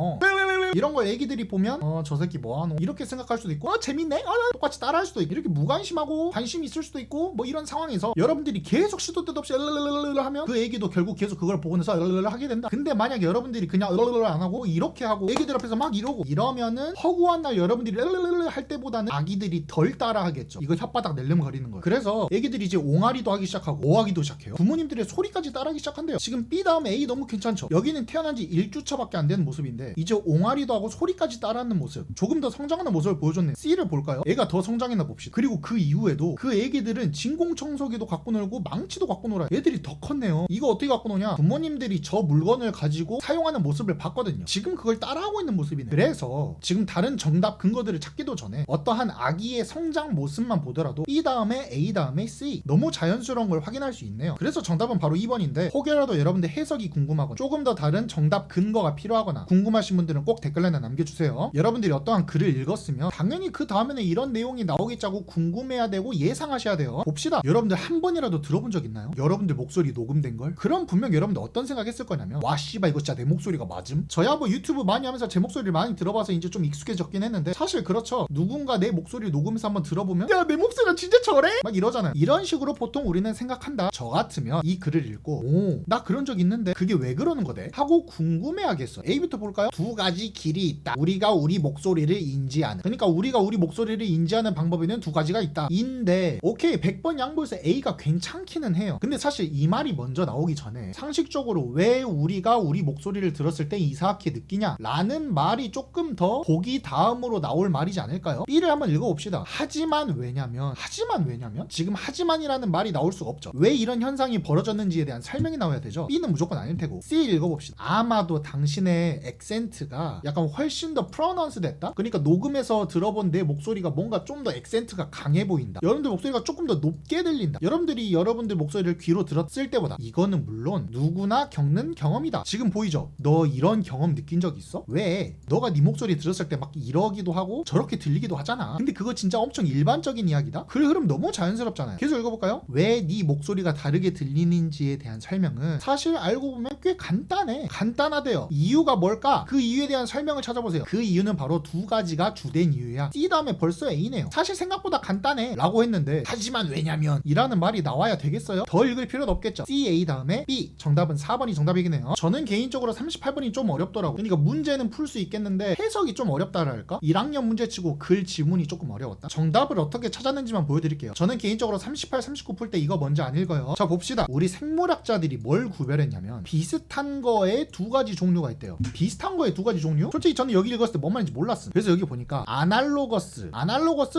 이런 걸 애기들이 보면 저 새끼 뭐하노? 이렇게 생각할 수도 있고 재밌네? 똑같이 따라할 수도 있고 이렇게 무관심하고 관심이 있을 수도 있고, 뭐 이런 상황에서 여러분들이 계속 시도 때도 없이 하면 그 애기도 결국 계속 그걸 보고 나서 하게 된다. 근데 만약에 여러분들이 그냥 안 하고 이렇게 하고 애기들 앞에서 막 이러고 이러면은 허구한 날 여러분들이 할 때보다는 아기들이 덜 따라하겠죠. 이거 혓바닥 낼름거리는 거예요. 그래서 애기들이 이제 옹알이도 하기 시작하고 오하기도 시작해요. 부모님들의 소리까지 따라하기 시작한대요. 지금 B 다음에 A 너무 괜찮죠? 여기는 태어난 지 1주차밖에 안 되는 모습인데 이제 옹알이도 하고 소리까지 따라하는 모습, 조금 더 성장하는 모습을 보여줬네. C를 볼까요? 애가 더 성장했나 봅시다. 그리고 그 이후에도 그 애기들은 진공청소기도 갖고 놀고 망치도 갖고 놀아요. 애들이 더 컸네요. 이거 어떻게 갖고 노냐? 부모님들이 저 물건을 가지고 사용하는 모습을 봤거든요. 지금 그걸 따라하고 있는 모습이네. 그래서 지금 다른 정답 근거들을 찾기도 전에 어떠한 아기의 성장 모습만 보더라도 B 다음에 A 다음에 C, 너무 자연스러운 걸 확인할 수 있네요. 그래서 정답은 바로 2번인데 혹여라도 여러분들 해석이 궁금하거나 조금 더 다른 정답 근거가 필요하거나 궁금하신 분들은 꼭 댓글란에 남겨주세요. 여러분들이 어떠한 글을 읽었으면 당연히 그 다음에는 이런 내용이 나오겠지 하고 궁금해야 되고 예상하셔야 돼요. 봅시다. 여러분들 한 번이라도 들어본 적 있나요? 여러분들 목소리 녹음된 걸? 그럼 분명 여러분들 어떤 생각했을 거냐면, 와 씨발 이거 진짜 내 목소리가 맞음? 저야 뭐 유튜브 많이 하면서 제 목소리를 많이 들어봐서 이제 좀 익숙해졌긴 했는데 사실 그렇죠. 누군가 내 목소리 녹음해서 한번 들어보면 야 내 목소리가 진짜 저래? 막 이러잖아요. 이런 식으로 보통 우리는 생각한다. 저 같으면 이 글을 읽고 오 나 그런 적 있는데 그게 왜 그러는 거대? 하고 궁금해하겠어. A부터 볼까요? 두 가지 길이 있다. 우리가 우리 목소리를 인지하는, 그러니까 우리가 우리 목소리를 인지하는 방법에는 두 가지가 있다. 인데 오케이 100번 양보해서 A가 괜찮기는 해요. 근데 사실 이 말이 먼저 나오기 전에 상식적으로 왜 우리가 우리 목소리를 들었을 때 이상하게 느끼냐 라는 말이 조금 더 보기 다음으로 나올 말이지 않을까요? B를 한번 읽어봅시다. 하지만 왜냐면 지금 하지만이라는 말이 나올 수가 없죠. 왜 이런 현상이 벌어졌는지에 대한 설명이 나와야 되죠. B는 무조건 아닐 테고. C 읽어봅시다. 아마도 당신의 액센트가 약간 훨씬 더 프로넌스 됐다? 그러니까 녹음해서 들어본 내 목소리가 뭔가 좀 더 액센트가 강해 보인다. 여러분들 목소리가 조금 더 높게 들린다. 여러분들이 여러분들 목소리를 귀로 들었을 때보다. 이거는 물론 누구나 겪는 경험이다. 지금 보이죠? 너 이런 경험 느낀 적 있어? 왜? 너가 네 목소리 들었을 때 막 이러기도 하고 저렇게 들리기도 하잖아. 근데 그거 진짜 엄청 일반적인 이야기다? 글 흐름 너무 자연스럽잖아요. 계속 읽어볼까요? 왜 네 목소리가 다르게 들리는지에 대한 설명은 사실 알고 보면 꽤 간단해. 간단하대요. 이유가 뭘까? 그 이유에 대한 설명을 찾아보세요. 그 이유는 바로 두 가지가 주된 이유야. C 다음에 벌써 A네요. 사실 생각보다 간단해 라고 했는데 하지만 왜냐면 이라는 말이 나와야 되겠어요? 더 읽을 필요는 없겠죠. C, A 다음에 B. 정답은 4번이 정답이긴 해요. 저는 개인적으로 38번이 좀 어렵더라고. 그러니까 문제는 풀 수 있겠는데 해석이 좀 어렵다랄까? 1학년 문제치고 글 지문이 조금 어려웠다. 정답을 어떻게 찾았는지만 보여드릴게요. 저는 개인적으로 38, 39 풀 때 이거 먼저 안 읽어요. 자 봅시다. 우리 생물학자들이 뭘 구별했냐면 비슷한 거에 두 가지 종류가 있대요. 비슷한 거에 두 가지 종류? 솔직히 저는 여기 읽었을 때 뭔 말인지 몰랐어요. 그래서 여기 보니까 아날로거스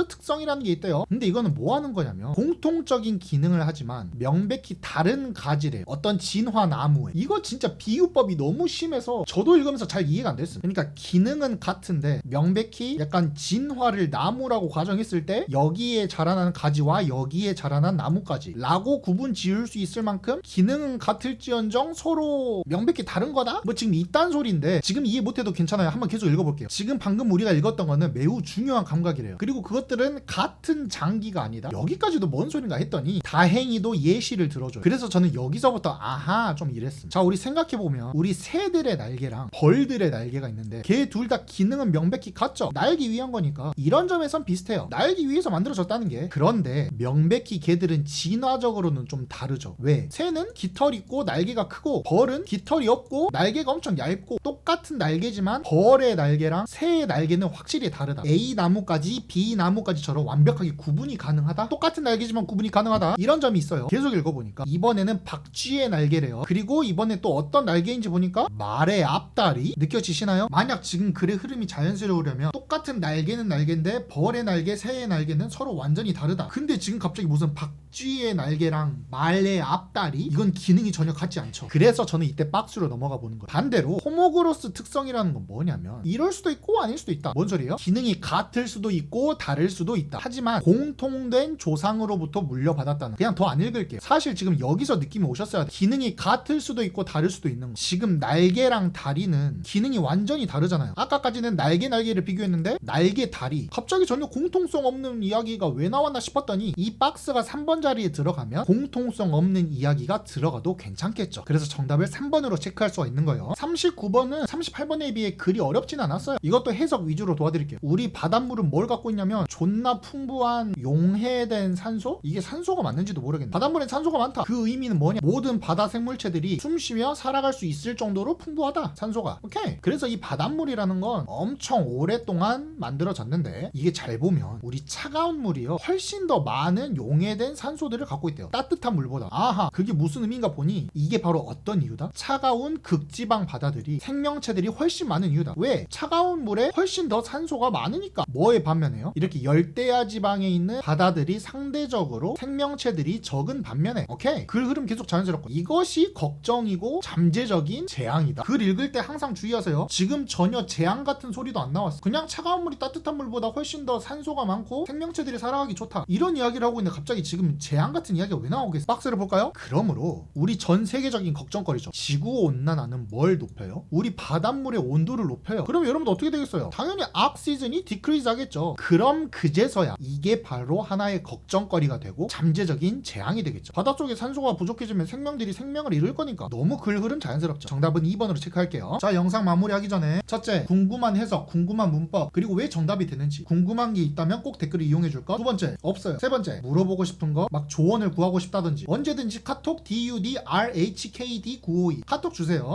특성이라는 게 있대요. 근데 이거는 뭐 하는 거냐면 공통적인 기능을 하지만 명백히 다른 가지래. 어떤 진화 나무에. 이거 진짜 비유법이 너무 심해서 저도 읽으면서 잘 이해가 안 됐어요. 그러니까 기능은 같은데 명백히 약간 진화를 나무라고 가정했을 때 여기에 자라나는 가지와 여기에 자라난 나무까지 라고 구분 지을 수 있을 만큼 기능은 같을지언정 서로 명백히 다른 거다? 뭐 지금 이딴 소리인데 지금 이해 못해도 괜찮아요. 한번 계속 읽어볼게요. 지금 방금 우리가 읽었던 거는 매우 중요한 감각이래요. 그리고 그것들은 같은 장기가 아니다. 여기까지도 뭔 소린가 했더니 다행히도 예시를 들어줘요. 그래서 저는 여기서부터 아하 좀 이랬습니다. 자 우리 생각해보면 우리 새들의 날개랑 벌들의 날개가 있는데 걔 둘 다 기능은 명백히 같죠. 날기 위한 거니까 이런 점에선 비슷해요. 날기 위해서 만들어졌다는 게. 그런데 명백히 걔들은 진화적으로는 좀 다르죠. 왜? 새는 깃털 있고 날개가 크고 벌은 깃털이 없고 날개가 엄청 얇고 똑같은 날개지만 벌의 날개랑 새의 날개는 확실히 다르다. A 나무까지 B 나무까지처럼 완벽하게 구분이 가능하다. 똑같은 날개지만 구분이 가능하다. 이런 점이 있어요. 계속 읽어보니까 이번에는 박쥐의 날개래요. 그리고 이번에 또 어떤 날개인지 보니까 말의 앞다리 느껴지시나요? 만약 지금 글의 흐름이 자연스러우려면 똑같은 날개는 날개인데 벌의 날개, 새의 날개는 서로 완전히 다르다. 근데 지금 갑자기 무슨 박쥐의 날개랑 말의 앞다리? 이건 기능이 전혀 같지 않죠. 그래서 저는 이때 박스로 넘어가 보는 거예요. 반대로 호모그로스 특성이라는 건 뭐냐면 이럴 수도 있고 아닐 수도 있다. 뭔 소리예요? 기능이 같을 수도 있고 다를 수도 있다. 하지만 공통된 조상으로부터 물려받았다는. 그냥 더 안 읽을게요. 사실 지금 여기서 느낌이 오셨어야 돼. 기능이 같을 수도 있고 다를 수도 있는 거. 지금 날개랑 다리는 기능이 완전히 다르잖아요. 아까까지는 날개를 비교했는데 날개 다리 갑자기 전혀 공통성 없는 이야기가 왜 나왔나 싶었더니 이 박스가 3번 자리에 들어가면 공통성 없는 이야기가 들어가도 괜찮겠죠. 그래서 정답을 3번으로 체크할 수가 있는 거예요. 39번은 38번에 비해 글이 어렵진 않았어요. 이것도 해석 위주로 도와드릴게요. 우리 바닷물은 뭘 갖고 있냐면 존나 풍부한 용해된 산소? 이게 산소가 맞는지도 모르겠네. 바닷물엔 산소가 많다. 그 의미는 뭐냐? 모든 바다 생물체들이 숨쉬며 살아갈 수 있을 정도로 풍부하다. 산소가. 오케이. 그래서 이 바닷물이라는 건 엄청 오랫동안 만들어졌는데 이게 잘 보면 우리 차가운 물이요 훨씬 더 많은 용해된 산소들을 갖고 있대요. 따뜻한 물보다. 아하, 그게 무슨 의미인가 보니 이게 바로 어떤 이유다? 차가운 극지방 바다들이 생명체들이 훨씬 많은 이유다. 왜? 차가운 물에 훨씬 더 산소가 많으니까. 뭐에 반면에요? 이렇게 열대야 지방에 있는 바다들이 상대적으로 생명체들이 적은 반면에. 오케이. 글 흐름 계속 자연스럽고 이것이 걱정이고 잠재적인 재앙이다. 글 읽을 때 항상 주의하세요. 지금 전혀 재앙 같은 소리도 안 나왔어. 그냥 차가운 물이 따뜻한 물보다 훨씬 더 산소가 많고 생명체들이 살아가기 좋다. 이런 이야기를 하고 있는데 갑자기 지금 재앙 같은 이야기가 왜 나오겠어? 박스를 볼까요? 그러므로 우리 전 세계적인 걱정거리죠. 지구온난화는 뭘 높여요? 우리 바닷물의 온도를 높여요. 그럼 여러분들 어떻게 되겠어요? 당연히 악시즌이 디크리즈 하겠죠. 그럼 그제서야 이게 바로 하나의 걱정거리가 되고 잠재적인 재앙이 되겠죠. 바닷속에 산소가 부족해지면 생명들이 생명을 잃을 거니까. 너무 글 흐름 자연스럽죠. 정답은 2번으로 체크할게요. 자, 영상 마무리하기 전에 첫째, 궁금한 해석, 궁금한 문법, 그리고 왜 정답이 되는지 궁금한 게 있다면 꼭 댓글을 이용해줄 것. 두 번째, 없어요. 세 번째, 물어보고 싶은 거, 막 조언을 구하고 싶다든지 언제든지 카톡 DUDRHKD952 카톡 주세요.